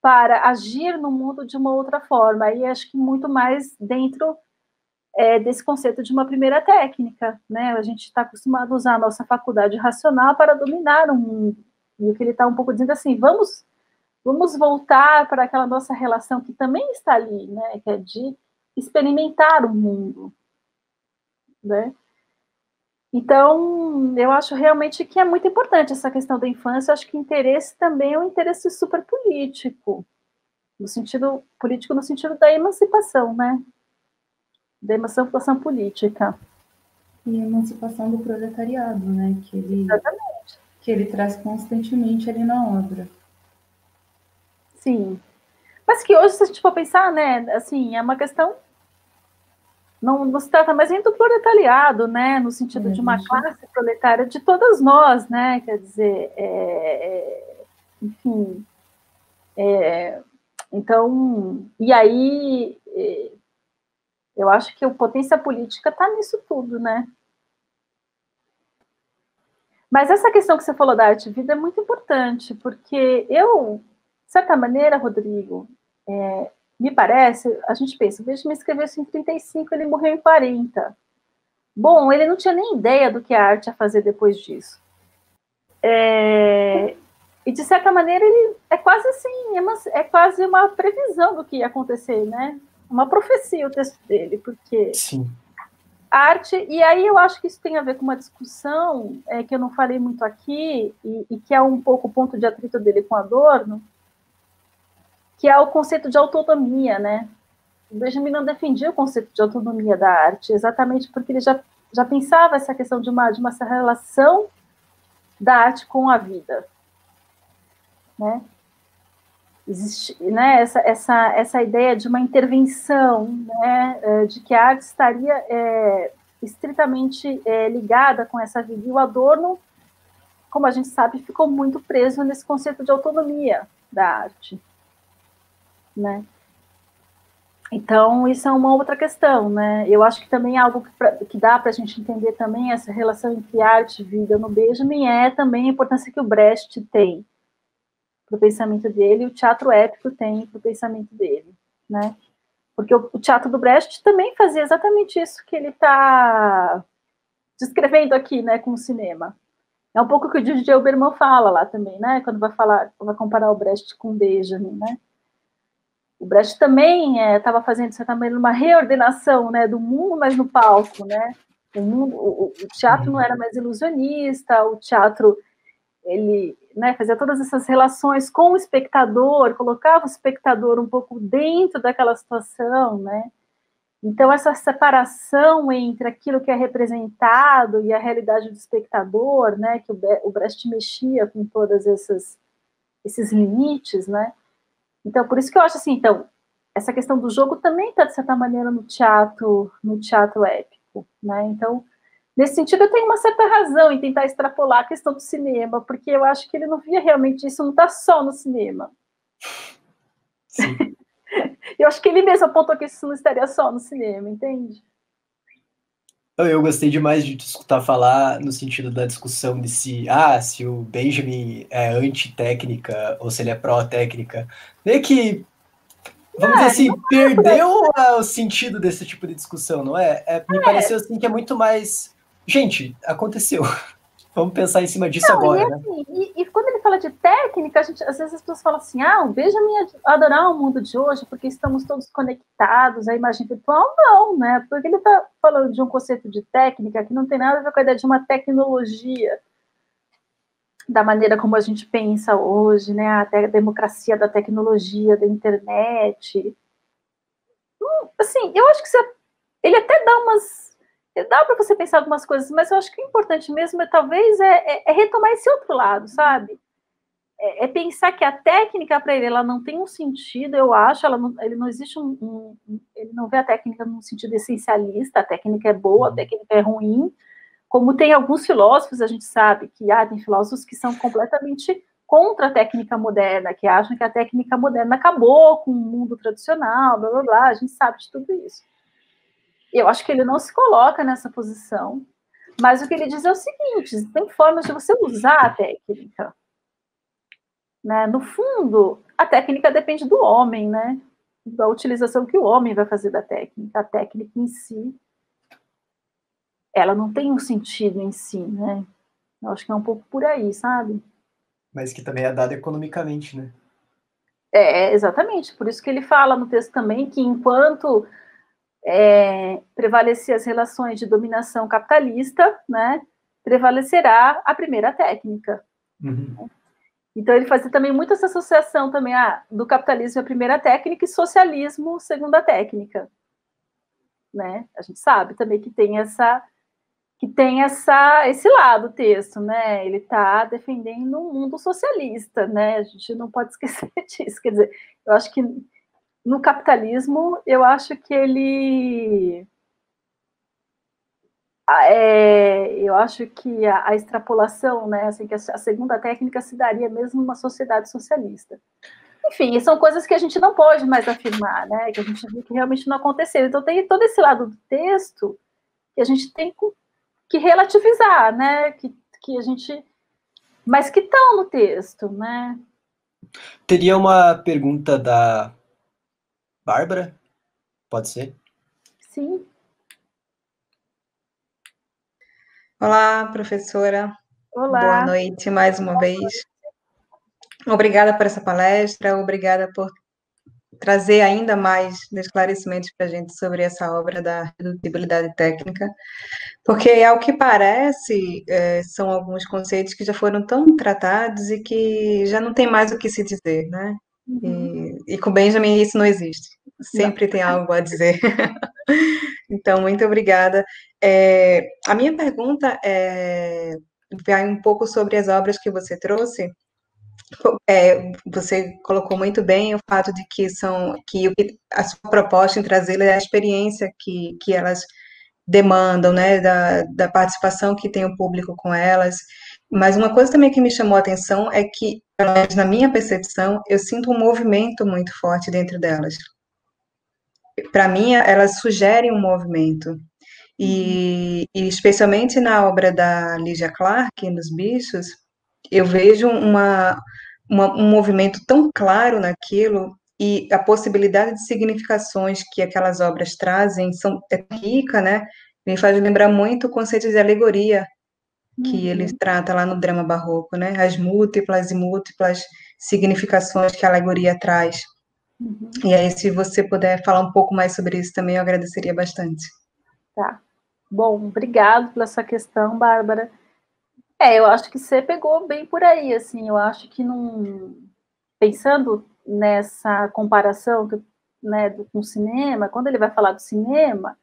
para agir no mundo de uma outra forma, e acho que muito mais dentro desse conceito de uma primeira técnica, né? A gente está acostumado a usar a nossa faculdade racional para dominar o mundo, e o que ele está um pouco dizendo assim, vamos voltar para aquela nossa relação que também está ali, né, que é de experimentar o mundo, né? Então, eu acho realmente que é muito importante essa questão da infância, eu acho que o interesse também é um interesse super político, no sentido político, no sentido da emancipação, né? Da emancipação política. E a emancipação do proletariado, né? Exatamente. Que ele traz constantemente ali na obra. Sim. Mas que hoje, se a gente for pensar, né, assim, é uma questão, não se trata mais nem do proletariado, né, no sentido de uma classe proletária de todas nós, né, quer dizer, enfim, então, e aí, eu acho que a potência política está nisso tudo, né. Mas essa questão que você falou da arte-vida é muito importante, porque de certa maneira, Rodrigo, me parece, a gente pensa, o Benjamin escreveu isso em 35, ele morreu em 40. Bom, ele não tinha nem ideia do que a arte ia fazer depois disso. E, de certa maneira, ele é quase assim, é quase uma previsão do que ia acontecer, né? Uma profecia o texto dele, porque Sim. a arte... E aí eu acho que isso tem a ver com uma discussão que eu não falei muito aqui, e que é um pouco o ponto de atrito dele com Adorno, que é o conceito de autonomia, né? O Benjamin não defendia o conceito de autonomia da arte, exatamente porque ele já pensava essa questão de uma relação da arte com a vida, né? Existe, né, essa ideia de uma intervenção, né, de que a arte estaria estritamente ligada com essa vida. E o Adorno, como a gente sabe, ficou muito preso nesse conceito de autonomia da arte, né? Então, isso é uma outra questão, né? Eu acho que também algo que dá para a gente entender também essa relação entre arte e vida no Benjamin é também a importância que o Brecht tem para o pensamento dele, e o teatro épico tem para o pensamento dele, né? Porque o teatro do Brecht também fazia exatamente isso que ele está descrevendo aqui, né, com o cinema. É um pouco o que o Didier Obermann fala lá também, né, quando vai comparar o Brecht com o Benjamin, né? O Brecht também estava fazendo, de certa maneira, uma reordenação, né, do mundo, mas no palco, né? O teatro não era mais ilusionista, o teatro, ele, né, fazia todas essas relações com o espectador, colocava o espectador um pouco dentro daquela situação, né? Então, essa separação entre aquilo que é representado e a realidade do espectador, né, que o Brecht mexia com todos esses limites, né? Então, por isso que eu acho assim, então, essa questão do jogo também está, de certa maneira, no teatro épico, né? Então, nesse sentido, eu tenho uma certa razão em tentar extrapolar a questão do cinema, porque eu acho que ele não via realmente isso, não está só no cinema. Sim. Eu acho que ele mesmo apontou que isso não estaria só no cinema, entende? Eu gostei demais de te escutar falar no sentido da discussão de se o Benjamin é anti-técnica ou se ele é pró-técnica. Meio que, vamos dizer assim, perdeu o sentido desse tipo de discussão, não é? Me pareceu assim que é muito mais... Gente, aconteceu. Vamos pensar em cima disso agora, né? Assim, e quando ele fala de técnica, às vezes as pessoas falam assim, o Benjamin adorar o mundo de hoje porque estamos todos conectados, a imagem virtual, não, né? Porque ele está falando de um conceito de técnica que não tem nada a ver com a ideia de uma tecnologia, da maneira como a gente pensa hoje, né? A democracia da tecnologia, da internet. Assim, eu acho que ele até dá para você pensar algumas coisas, mas eu acho que o importante mesmo talvez retomar esse outro lado, sabe? É pensar que a técnica para ele ela não tem um sentido, eu acho, ele não existe ele não vê a técnica num sentido essencialista, a técnica é boa, a técnica é ruim, como tem alguns filósofos, a gente sabe que tem filósofos que são completamente contra a técnica moderna, que acham que a técnica moderna acabou com o mundo tradicional, blá blá blá, a gente sabe de tudo isso. Eu acho que ele não se coloca nessa posição, mas o que ele diz é o seguinte, tem formas de você usar a técnica. Né? No fundo, a técnica depende do homem, né? Da utilização que o homem vai fazer da técnica. A técnica em si, ela não tem um sentido em si, né? Eu acho que é um pouco por aí, sabe? Mas que também é dado economicamente, né? Exatamente. Por isso que ele fala no texto também que enquanto prevalecer as relações de dominação capitalista, né, prevalecerá a primeira técnica. Uhum. Então ele fazia também muito essa associação também do capitalismo a primeira técnica e socialismo segunda técnica, né? A gente sabe também que tem esse lado texto, né? Ele está defendendo um mundo socialista, né? A gente não pode esquecer disso. Quer dizer, eu acho que no capitalismo, eu acho que ele eu acho que a extrapolação, né, assim, que a segunda técnica se daria mesmo numa sociedade socialista. Enfim, são coisas que a gente não pode mais afirmar, né, que a gente viu que realmente não aconteceu. Então tem todo esse lado do texto que a gente tem que relativizar, né, que a gente... Mas que estão no texto, né? Teria uma pergunta da Bárbara? Pode ser? Sim. Olá, professora. Olá. Boa noite mais uma vez. Obrigada por essa palestra, obrigada por trazer ainda mais esclarecimentos para a gente sobre essa obra da redutibilidade técnica, porque, ao que parece, são alguns conceitos que já foram tão tratados e que já não tem mais o que se dizer, né? E com Benjamin isso não existe, sempre tem algo a dizer. Então, muito obrigada. A minha pergunta vai um pouco sobre as obras que você trouxe. Você colocou muito bem o fato de que a sua proposta em trazê-la é a experiência que elas demandam, né, da participação que tem o público com elas. Mas uma coisa também que me chamou a atenção é que, pelo menos na minha percepção, eu sinto um movimento muito forte dentro delas. Para mim, elas sugerem um movimento. E especialmente na obra da Lygia Clark, nos Bichos, eu vejo um movimento tão claro naquilo, e a possibilidade de significações que aquelas obras trazem é rica, né? Me faz lembrar muito o conceito de alegoria que ele trata lá no drama barroco, né? As múltiplas e múltiplas significações que a alegoria traz. E aí, se você puder falar um pouco mais sobre isso também, eu agradeceria bastante. Tá. Bom, obrigado pela sua questão, Bárbara. Eu acho que você pegou bem por aí, assim, eu acho que pensando nessa comparação, né, com o cinema, quando ele vai falar do cinema,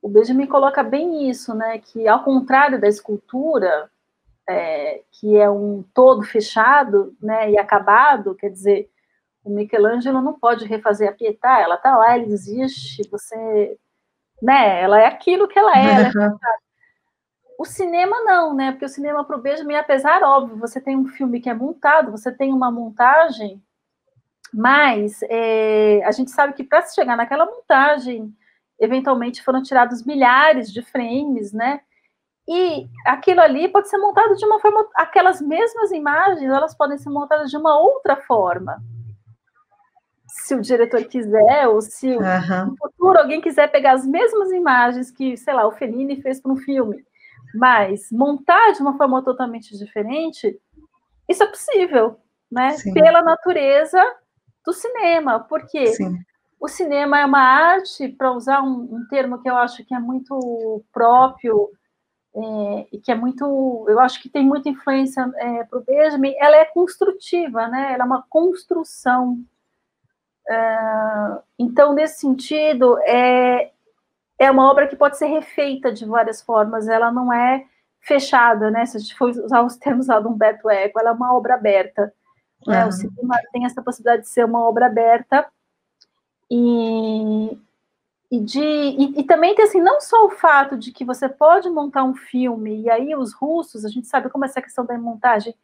o Benjamin coloca bem isso, né, que ao contrário da escultura, que é um todo fechado, né, e acabado, quer dizer, o Michelangelo não pode refazer a Pietà, ela está lá, ela existe, você, né, ela é aquilo que ela é, ela é fechada. O cinema não, né, porque o cinema para o Benjamin, apesar, óbvio, você tem um filme que é montado, você tem uma montagem, mas a gente sabe que para se chegar naquela montagem, eventualmente foram tirados milhares de frames, né, e aquilo ali pode ser montado de uma forma, aquelas mesmas imagens, elas podem ser montadas de uma outra forma. Se o diretor quiser, ou se no futuro alguém quiser pegar as mesmas imagens que, sei lá, o Fellini fez para um filme, mas montar de uma forma totalmente diferente, isso é possível, né? Sim. Pela natureza do cinema, porque Sim. o cinema é uma arte, para usar um termo que eu acho que é muito próprio, e que é muito, eu acho que tem muita influência para o Benjamin, ela é construtiva, né? Ela é uma construção. Então, nesse sentido, é uma obra que pode ser refeita de várias formas, ela não é fechada, né? Se a gente for usar os termos lá do Humberto Eco, ela é uma obra aberta. Né? O cinema tem essa possibilidade de ser uma obra aberta, e também tem assim, não só o fato de que você pode montar um filme, e aí os russos, a gente sabe como essa questão da montagem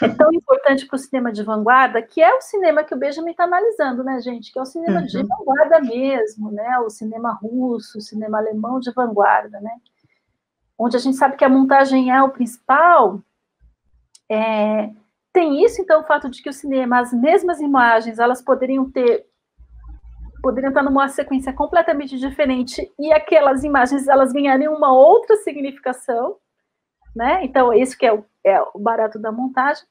é tão importante para o cinema de vanguarda, que é o cinema que o Benjamin está analisando, né, gente? Que é o cinema de vanguarda mesmo, né? O cinema russo, o cinema alemão de vanguarda, né? Onde a gente sabe que a montagem é o principal. Tem isso, então, o fato de que o cinema, as mesmas imagens, elas poderiam estar numa sequência completamente diferente, e aquelas imagens, elas ganhariam uma outra significação, né? Então, isso que é o barato da montagem.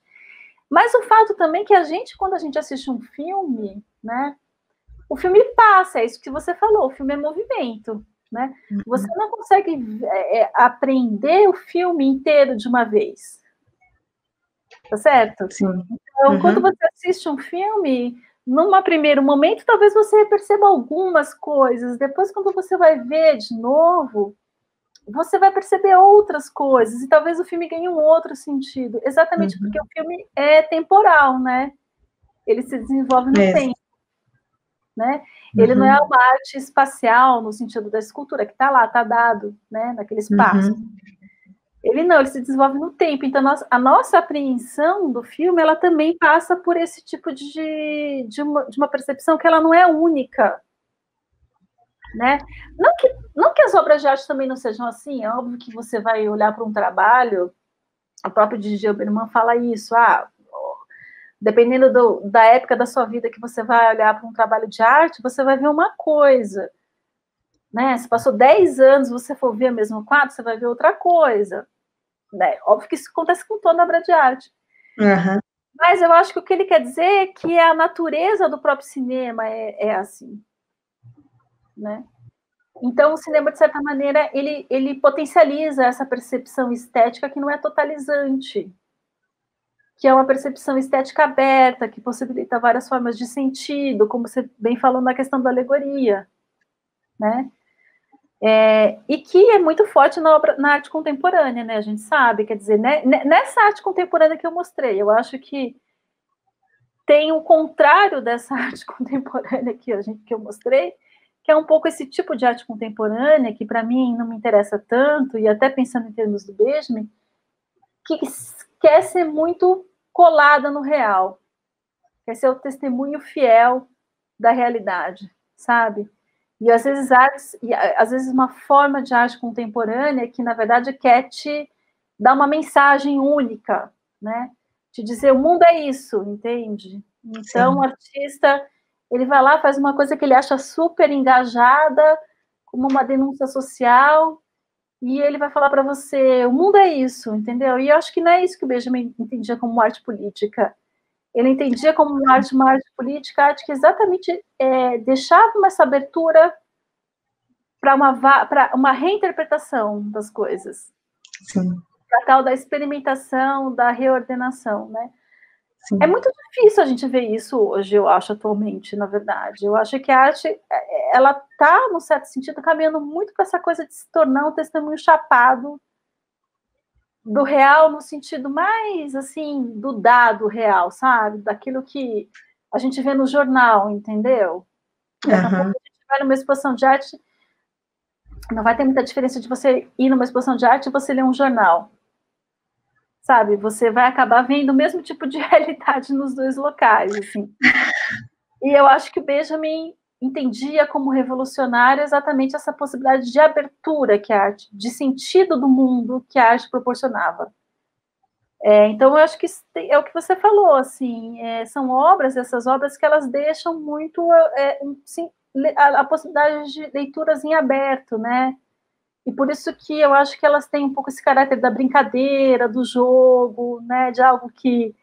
Mas o fato também que quando a gente assiste um filme, né, o filme passa, é isso que você falou, o filme é movimento, né? Você não consegue aprender o filme inteiro de uma vez. Tá certo? Sim. Então, quando você assiste um filme, num primeiro momento, talvez você perceba algumas coisas, depois, quando você vai ver de novo, você vai perceber outras coisas, e talvez o filme ganhe um outro sentido, exatamente porque o filme é temporal, né? Ele se desenvolve no tempo, né? Ele não é uma arte espacial, no sentido da escultura, que está lá, está dado, né? Naquele espaço. Ele se desenvolve no tempo, então a nossa apreensão do filme, ela também passa por esse tipo de uma percepção que ela não é única, né? Não que as obras de arte também não sejam assim, é óbvio que você vai olhar para um trabalho, o próprio Gigi Obermann fala isso, dependendo da época da sua vida que você vai olhar para um trabalho de arte, você vai ver uma coisa, né? Se passou 10 anos, você for ver o mesmo quadro, você vai ver outra coisa, né? Óbvio que isso acontece com toda obra de arte. Mas eu acho que o que ele quer dizer é que a natureza do próprio cinema é assim, né? Então, o cinema, de certa maneira, ele potencializa essa percepção estética que não é totalizante, que é uma percepção estética aberta, que possibilita várias formas de sentido, como você bem falou na questão da alegoria, né? E que é muito forte na arte contemporânea, né? A gente sabe, quer dizer, né? Nessa arte contemporânea que eu mostrei, eu acho que tem o contrário dessa arte contemporânea que eu mostrei, que é um pouco esse tipo de arte contemporânea, que para mim não me interessa tanto, e até pensando em termos do Benjamin, que quer ser muito colada no real, quer ser o testemunho fiel da realidade, sabe? E às vezes uma forma de arte contemporânea que, na verdade, quer te dar uma mensagem única, né? Te dizer, o mundo é isso, entende? Então, o artista, ele vai lá, faz uma coisa que ele acha super engajada, como uma denúncia social, e ele vai falar para você, o mundo é isso, entendeu? E eu acho que não é isso que o Benjamin entendia como arte política. Ele entendia como uma arte política, arte que exatamente deixava essa abertura para uma reinterpretação das coisas. Sim. Para tal da experimentação, da reordenação, né? Sim. É muito difícil a gente ver isso hoje, eu acho, atualmente, na verdade. Eu acho que a arte, ela está, num certo sentido, caminhando muito para essa coisa de se tornar um testemunho chapado do real, no sentido mais, assim, do dado real, sabe? Daquilo que a gente vê no jornal, entendeu? Daqui a pouco a gente vai numa exposição de arte, não vai ter muita diferença de você ir numa exposição de arte e você ler um jornal. Sabe, você vai acabar vendo o mesmo tipo de realidade nos dois locais, assim. E eu acho que o Benjamin entendia como revolucionário exatamente essa possibilidade de abertura que a arte, de sentido do mundo que a arte proporcionava. Então, eu acho que é o que você falou, assim, são essas obras que elas deixam muito a possibilidade de leituras em aberto, né? E por isso que eu acho que elas têm um pouco esse caráter da brincadeira, do jogo, né, de algo que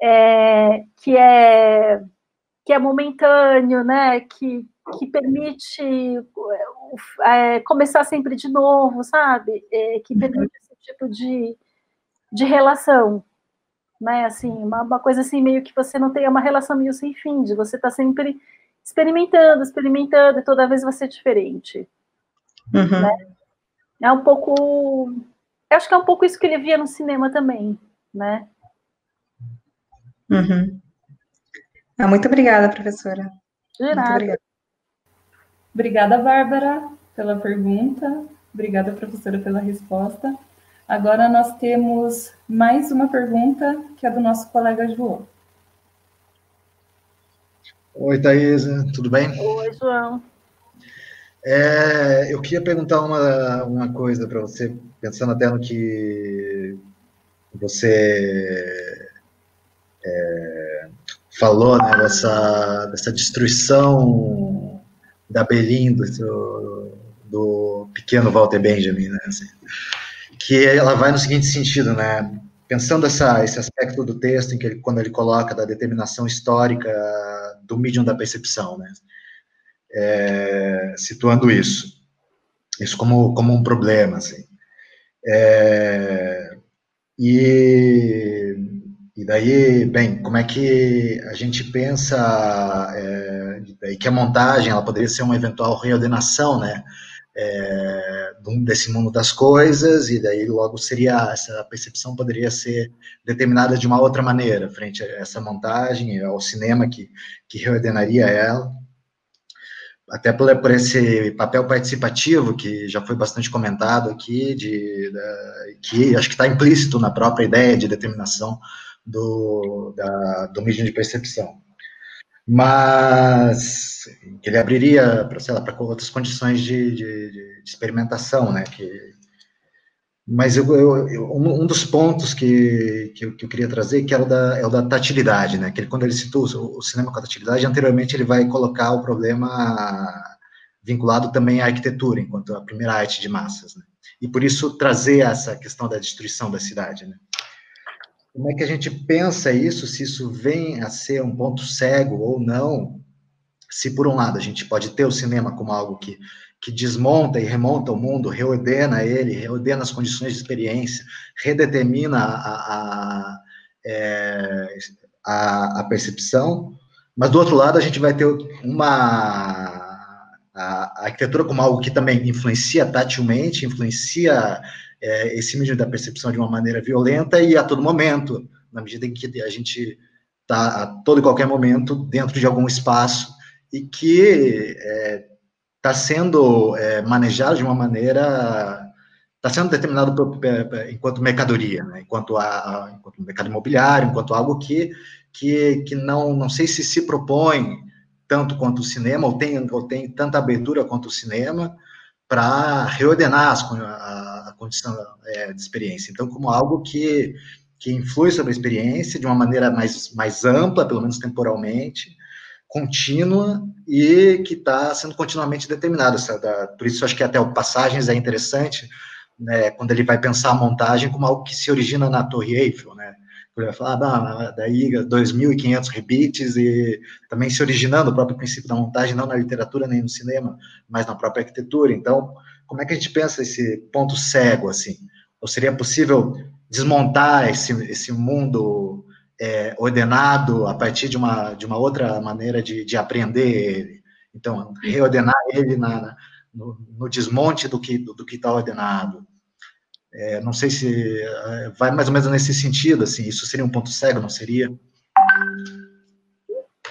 é momentâneo, né, que permite começar sempre de novo, sabe? Que permite esse tipo de relação, né? Assim, uma coisa assim meio que você não tem uma relação meio sem fim, de você estar sempre experimentando, e toda vez vai ser diferente. Né? É um pouco... Eu acho que é um pouco isso que ele via no cinema também, né? Muito obrigada, professora. De nada. Muito obrigada. Obrigada, Bárbara, pela pergunta. Obrigada, professora, pela resposta. Agora nós temos mais uma pergunta, que é do nosso colega João. Oi, Thaisa, tudo bem? Oi, João. Eu queria perguntar uma coisa para você, pensando até no que você falou, né, dessa destruição da Belin, do pequeno Walter Benjamin, né, assim, que ela vai no seguinte sentido, né, pensando esse aspecto do texto, quando ele coloca da determinação histórica do medium da percepção, né, situando isso como um problema, assim. E daí, bem, como é que a gente pensa que a montagem ela poderia ser uma eventual reordenação, né, desse mundo das coisas, e daí logo essa percepção poderia ser determinada de uma outra maneira, frente a essa montagem, ao cinema que reordenaria ela, até por esse papel participativo que já foi bastante comentado aqui, que acho que está implícito na própria ideia de determinação do medium de percepção. Mas ele abriria para outras condições de experimentação, né? Mas um dos pontos que eu queria trazer que é o da tatilidade, né? Que quando ele citou o cinema com a tatilidade, anteriormente ele vai colocar o problema vinculado também à arquitetura, enquanto a primeira arte de massas, né? E por isso trazer essa questão da destruição da cidade, né? como é que a gente pensa isso, se isso vem a ser um ponto cego ou não, se por um lado a gente pode ter o cinema como algo que desmonta e remonta o mundo, reordena ele, reordena as condições de experiência, redetermina a percepção, mas do outro lado a gente vai ter a arquitetura como algo que também influencia tatilmente, influencia esse mídia da percepção de uma maneira violenta e a todo momento, na medida em que a gente está a todo e qualquer momento dentro de algum espaço e que está sendo manejado de uma maneira, está sendo determinado enquanto mercadoria, né? enquanto mercado imobiliário, enquanto algo que não sei se propõe tanto quanto o cinema, ou tem tanta abertura quanto o cinema, para reordenar a condição de experiência. Então, como algo que influi sobre a experiência de uma maneira mais ampla, pelo menos temporalmente, contínua, e que está sendo continuamente determinada. Por isso, acho que até o Passagens é interessante, né, quando ele vai pensar a montagem como algo que se origina na Torre Eiffel, né? Ele vai falar, daí 2.500 rebites, e também se originando o próprio princípio da montagem, não na literatura nem no cinema, mas na própria arquitetura. Então, como é que a gente pensa esse ponto cego, assim? Ou seria possível desmontar esse mundo ordenado a partir de uma outra maneira de aprender ele? Então, reordenar ele no desmonte do que está ordenado. Não sei se vai mais ou menos nesse sentido, assim, isso seria um ponto cego, não seria?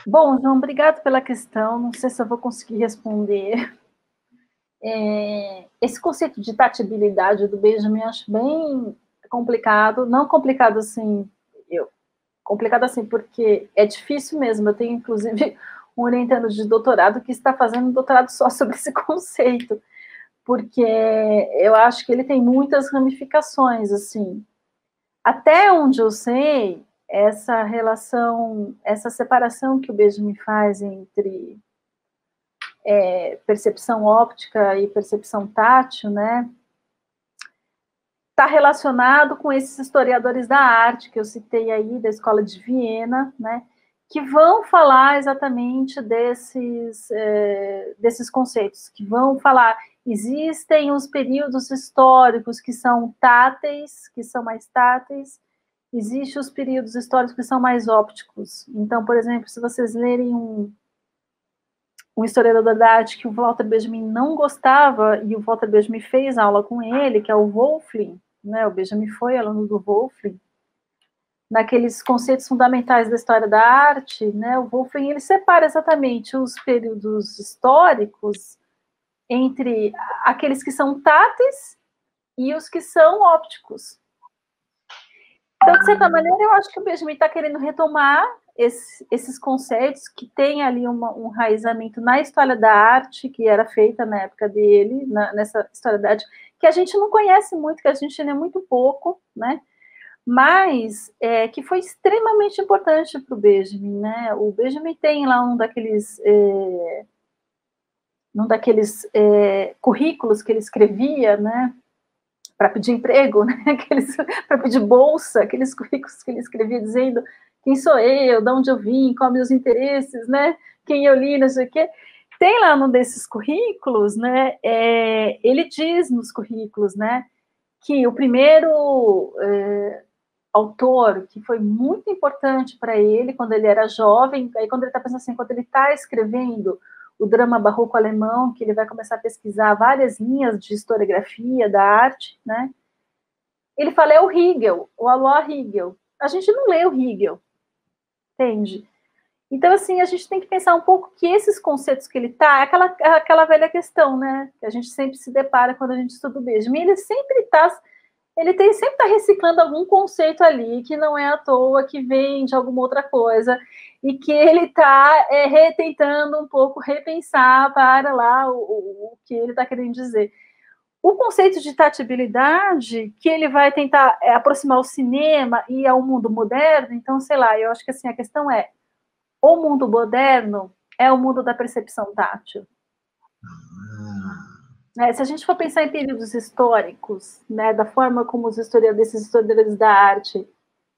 Bom, João, obrigado pela questão, não sei se eu vou conseguir responder. Esse conceito de tatibilidade do Benjamin eu acho bem complicado, não complicado assim, complicado assim, porque é difícil mesmo, eu tenho inclusive um orientando de doutorado que está fazendo um doutorado só sobre esse conceito, porque eu acho que ele tem muitas ramificações, assim. Até onde eu sei, essa relação, essa separação que o Benjamin faz entre percepção óptica e percepção tátil, né, está relacionado com esses historiadores da arte que eu citei aí, da Escola de Viena, né, que vão falar exatamente desses conceitos, que vão falar, existem os períodos históricos que são táteis, que são mais táteis, existem os períodos históricos que são mais ópticos. Então, por exemplo, se vocês lerem um historiador da arte que o Walter Benjamin não gostava, e o Walter Benjamin fez aula com ele, que é o Wölfflin, né? O Benjamin foi aluno do Wölfflin, naqueles conceitos fundamentais da história da arte, né? O Wölfflin, ele separa exatamente os períodos históricos entre aqueles que são táteis e os que são ópticos. Então, de certa maneira, eu acho que o Benjamin está querendo retomar esses conceitos que tem ali um enraizamento na história da arte, que era feita na época dele, nessa história da arte, que a gente não conhece muito, que a gente lê muito pouco, né? Mas que foi extremamente importante para o Benjamin, né? O Benjamin tem lá um daqueles currículos que ele escrevia, né? Para pedir emprego, né? Para pedir bolsa, aqueles currículos que ele escrevia dizendo quem sou eu, de onde eu vim, quais meus interesses, né? Quem eu li, não sei o quê. Tem lá num desses currículos, né? Ele diz nos currículos, né? Que o primeiro autor que foi muito importante para ele quando ele era jovem, aí quando ele está pensando assim, quando ele está escrevendo o drama barroco alemão, que ele vai começar a pesquisar várias linhas de historiografia da arte, né? Ele fala, é o Hegel, o Alois Hegel. A gente não lê o Hegel, entende? Então, assim, a gente tem que pensar um pouco que esses conceitos que ele tá, aquela velha questão, né? Que a gente sempre se depara quando a gente estuda o Benjamin. Ele sempre está reciclando algum conceito ali, que não é à toa, que vem de alguma outra coisa, e que ele está tentando um pouco repensar para lá o que ele está querendo dizer. O conceito de tatibilidade, que ele vai tentar aproximar o cinema e ao mundo moderno, então, sei lá, eu acho que assim, a questão é, o mundo moderno é o mundo da percepção tátil. Se a gente for pensar em períodos históricos, né, da forma como esses historiadores da arte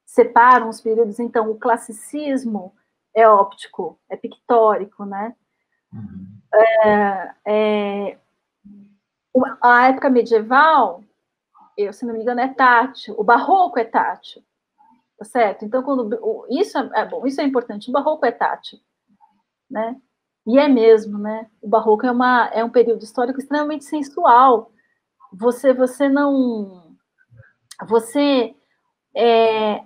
separam os períodos. Então, o classicismo é óptico, é pictórico, né? A época medieval, se não me engano, é tátil. O barroco é tátil, tá certo? Então, isso bom, isso é importante. O barroco é tátil, né? E é mesmo, né? O barroco é um período histórico extremamente sensual.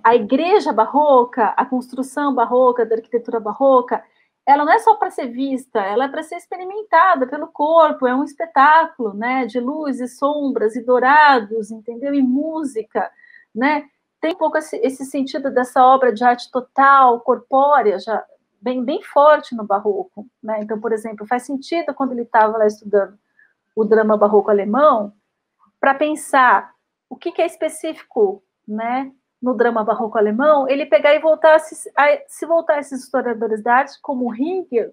A igreja barroca, a construção barroca, da arquitetura barroca, ela não é só para ser vista, ela é para ser experimentada pelo corpo, é um espetáculo, né, de luzes, sombras e dourados, entendeu? E música, né? Tem um pouco esse sentido dessa obra de arte total, corpórea, já bem forte no barroco, né? Então, por exemplo, faz sentido quando ele estava lá estudando o drama barroco alemão, para pensar o que é específico, né, no drama barroco alemão, ele pegar e voltar a esses historiadores da arte, como Ringel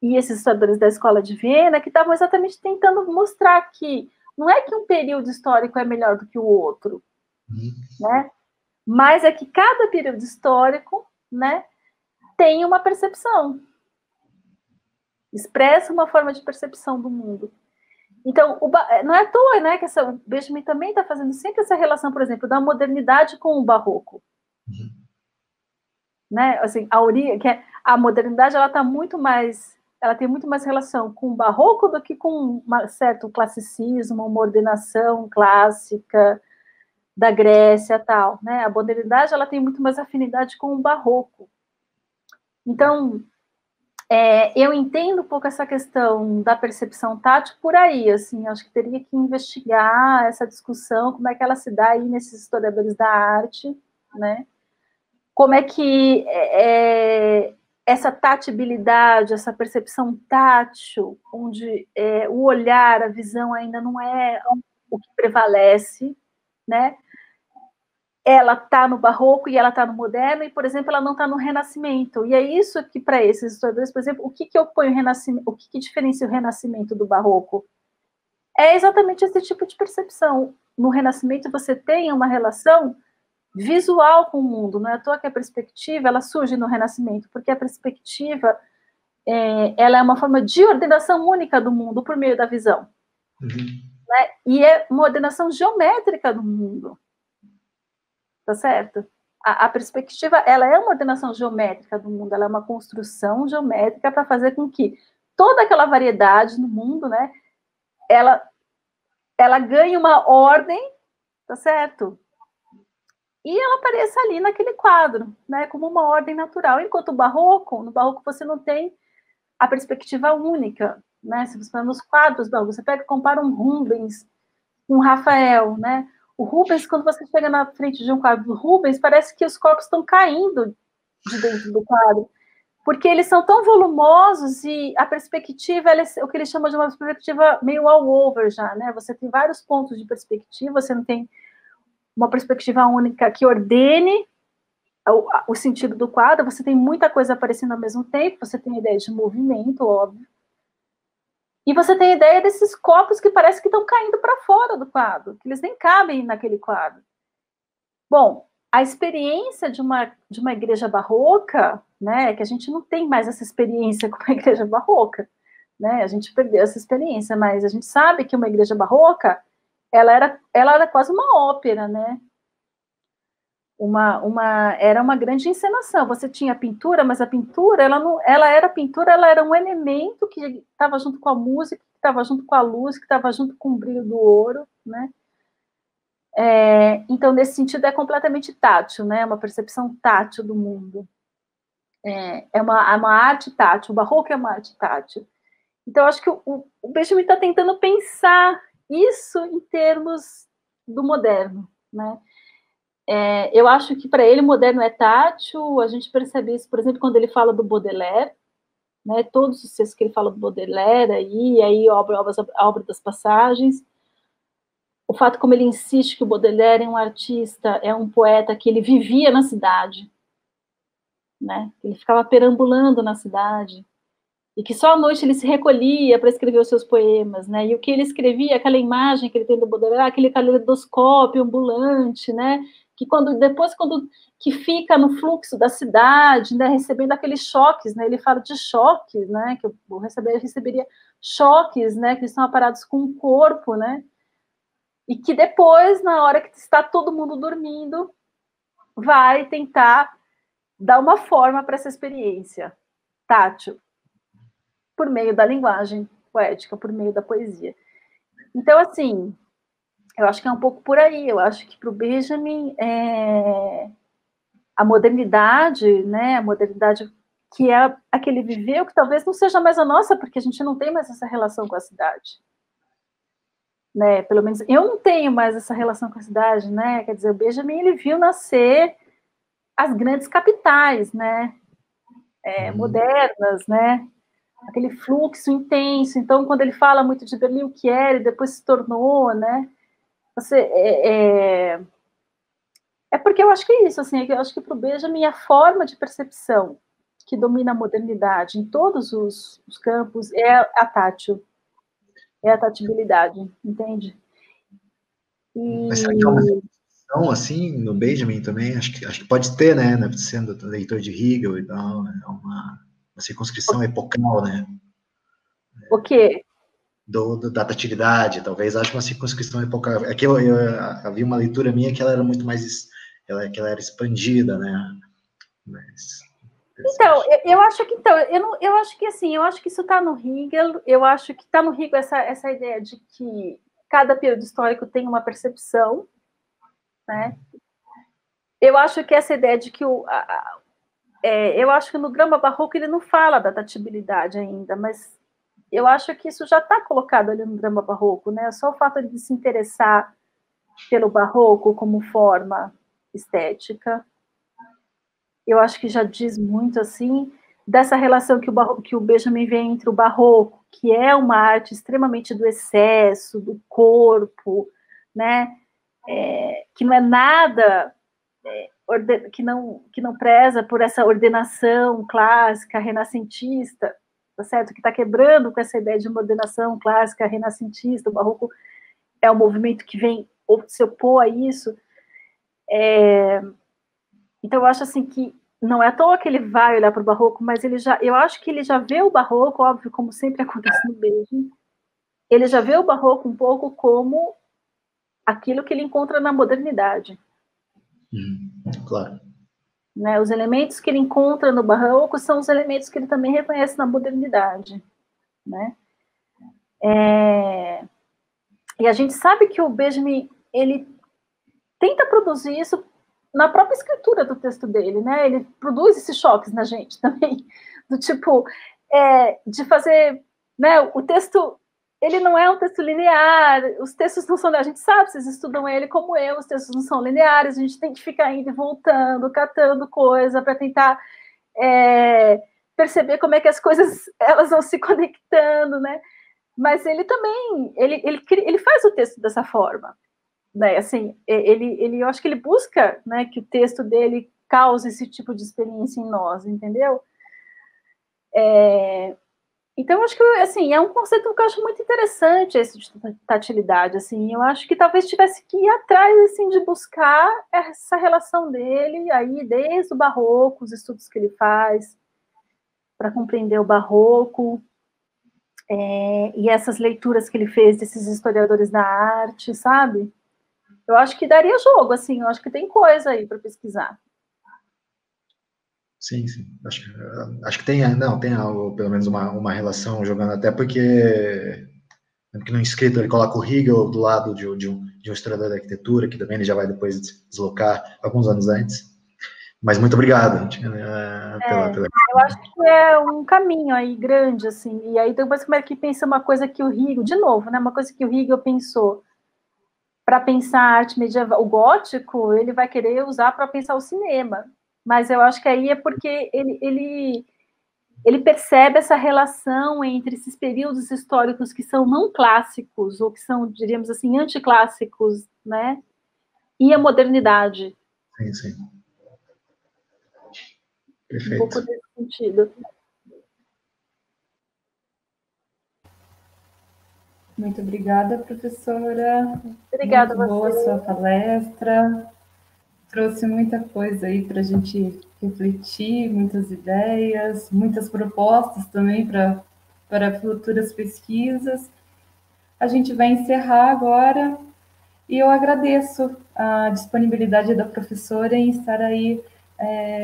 e esses historiadores da Escola de Viena, que estavam exatamente tentando mostrar que não é que um período histórico é melhor do que o outro, né, mas é que cada período histórico, né, tem uma percepção, expressa uma forma de percepção do mundo. Então, não é à toa, né, que o Benjamin também está fazendo sempre essa relação, por exemplo, da modernidade com o barroco. Né? Assim, a modernidade ela tem muito mais relação com o barroco do que com um certo classicismo, uma ordenação clássica da Grécia e tal. Né? A modernidade ela tem muito mais afinidade com o barroco. Então, eu entendo um pouco essa questão da percepção tátil por aí, assim, acho que teria que investigar essa discussão, como é que ela se dá aí nesses historiadores da arte, né? Como é que essa tatibilidade, essa percepção tátil, onde o olhar, a visão ainda não é o que prevalece, né? Ela está no barroco e ela está no moderno, e, por exemplo, ela não está no renascimento. E é isso que, para esses historiadores, por exemplo, o que opõe o renascimento, o que diferencia o renascimento do barroco? É exatamente esse tipo de percepção. No renascimento, você tem uma relação visual com o mundo, não é à toa que a perspectiva ela surge no renascimento, porque a perspectiva ela é uma forma de ordenação única do mundo por meio da visão. Né? E é uma ordenação geométrica do mundo. Tá certo? A perspectiva, ela é uma ordenação geométrica do mundo, ela é uma construção geométrica para fazer com que toda aquela variedade no mundo, né, ela ganhe uma ordem, tá certo? E ela apareça ali naquele quadro, né, como uma ordem natural. Enquanto no barroco você não tem a perspectiva única, né? Se você vai nos quadros barrocos, você pega e compara um Rubens, um Rafael, né? O Rubens, quando você chega na frente de um quadro do Rubens, parece que os corpos estão caindo de dentro do quadro, porque eles são tão volumosos e a perspectiva, o que eles chamam de uma perspectiva meio all over já, né? Você tem vários pontos de perspectiva, você não tem uma perspectiva única que ordene o sentido do quadro, você tem muita coisa aparecendo ao mesmo tempo, você tem a ideia de movimento, óbvio, e você tem a ideia desses corpos que parece que estão caindo para fora do quadro, que eles nem cabem naquele quadro. Bom, a experiência de uma igreja barroca, né, que a gente não tem mais essa experiência com a igreja barroca, né, a gente perdeu essa experiência, mas a gente sabe que uma igreja barroca, ela era quase uma ópera, né, era uma grande encenação. Você tinha a pintura, mas a pintura, ela era um elemento que estava junto com a música, que estava junto com a luz, que estava junto com o brilho do ouro, né? Então, nesse sentido, é completamente tátil, né? É uma percepção tátil do mundo. É uma arte tátil, o barroco é uma arte tátil. Então, acho que o Benjamin está tentando pensar isso em termos do moderno, né? Eu acho que para ele o moderno é tátil, a gente percebe isso, por exemplo, quando ele fala do Baudelaire, né, todos os textos que ele fala do Baudelaire, aí a obra das passagens, o fato como ele insiste que o Baudelaire é um artista, é um poeta que ele vivia na cidade, né, ele ficava perambulando na cidade, e que só à noite ele se recolhia para escrever os seus poemas, né, e o que ele escrevia, aquela imagem que ele tem do Baudelaire, aquele caleidoscópio ambulante, né, que depois que fica no fluxo da cidade, né, recebendo aqueles choques, né, ele fala de choques, né, que eu receberia choques, né, que estão aparados com o corpo, né, e que depois, na hora que está todo mundo dormindo, vai tentar dar uma forma para essa experiência tátil, por meio da linguagem poética, por meio da poesia. Então, assim, eu acho que é um pouco por aí. Eu acho que para o Benjamin, a modernidade, né, a modernidade que é a que ele viveu, que talvez não seja mais a nossa, porque a gente não tem mais essa relação com a cidade. Né? Pelo menos eu não tenho mais essa relação com a cidade, né? Quer dizer, o Benjamin, ele viu nascer as grandes capitais, né? Modernas, né? Aquele fluxo intenso. Então, quando ele fala muito de Berlim, o que era, e depois se tornou, né? É porque eu acho que é isso, assim, eu acho que para o Benjamin a forma de percepção que domina a modernidade em todos os campos é a tátil, é a tatibilidade, entende? Mas será que é uma reflexão, assim, no Benjamin também? Acho que pode ter, né, sendo leitor de Hegel e tal, é uma circunscrição epocal, né? O quê? Da tatilidade, talvez, acho uma circunscrição epocal. É que eu havia uma leitura minha que ela era muito mais, que ela era expandida, né? Mas, então, eu acho que eu acho que assim, eu acho que isso está no Hegel, eu acho que está no Hegel essa ideia de que cada período histórico tem uma percepção, né? Eu acho que essa ideia de que eu acho que no drama barroco ele não fala da tatibilidade ainda, mas eu acho que isso já está colocado ali no drama barroco, né? Só o fato de se interessar pelo barroco como forma estética, eu acho que já diz muito, assim, dessa relação que o Benjamin vê entre o barroco, que é uma arte extremamente do excesso, do corpo, né? Que não é nada, que não preza por essa ordenação clássica, renascentista, tá certo? Que está quebrando com essa ideia de uma ordenação clássica, renascentista. O barroco é um movimento que vem se opor a isso. Então, eu acho assim que não é à toa que ele vai olhar para o barroco, mas eu acho que ele já vê o barroco, óbvio, como sempre acontece no Benjamin, ele já vê o barroco um pouco como aquilo que ele encontra na modernidade. Claro. Né? Os elementos que ele encontra no barroco são os elementos que ele também reconhece na modernidade. Né? E a gente sabe que o Benjamin, ele tenta produzir isso na própria escritura do texto dele, né? Ele produz esses choques na gente também, do tipo, de fazer, né? O texto, ele não é um texto linear, os textos não são, a gente sabe, vocês estudam ele como eu, os textos não são lineares, a gente tem que ficar indo e voltando, catando coisa para tentar perceber como é que as coisas, elas vão se conectando, né? Mas ele também, ele faz o texto dessa forma. Né, assim, eu acho que ele busca, né, que o texto dele cause esse tipo de experiência em nós, entendeu? Então, eu acho que, assim, é um conceito que eu acho muito interessante, esse de tatilidade, assim, eu acho que talvez tivesse que ir atrás, assim, de buscar essa relação dele, aí, desde o barroco, os estudos que ele faz, para compreender o barroco, e essas leituras que ele fez desses historiadores da arte, sabe? Eu acho que daria jogo, assim, eu acho que tem coisa aí para pesquisar. Sim. Acho que tem algo, pelo menos uma relação jogando, até porque no escrito ele coloca o Hegel do lado de um historiador da arquitetura, que também ele já vai depois deslocar alguns anos antes. Mas muito obrigado pela... Eu acho que é um caminho aí grande, assim, e aí depois como é que pensa uma coisa que o Hegel, de novo, né, uma coisa que o Hegel pensou, para pensar a arte medieval, o gótico, ele vai querer usar para pensar o cinema. Mas eu acho que aí é porque ele percebe essa relação entre esses períodos históricos que são não clássicos, ou que são, diríamos assim, anticlássicos, né? E a modernidade. Sim. Perfeito. Um pouco nesse sentido. Muito obrigada, professora. Obrigada Muito boa a sua palestra. Trouxe muita coisa aí para a gente refletir, muitas ideias, muitas propostas também para futuras pesquisas. A gente vai encerrar agora e eu agradeço a disponibilidade da professora em estar aí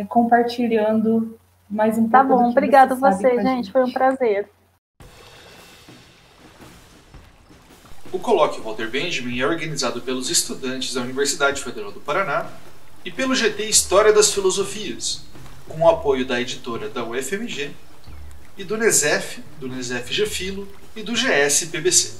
compartilhando mais um pouco. Tá bom, do que obrigada a você, você, gente, foi um prazer. O Colóquio Walter Benjamin é organizado pelos estudantes da Universidade Federal do Paraná e pelo GT História das Filosofias, com o apoio da editora da UFMG e do NESEF, do NESEF Gefilo e do GS PBC.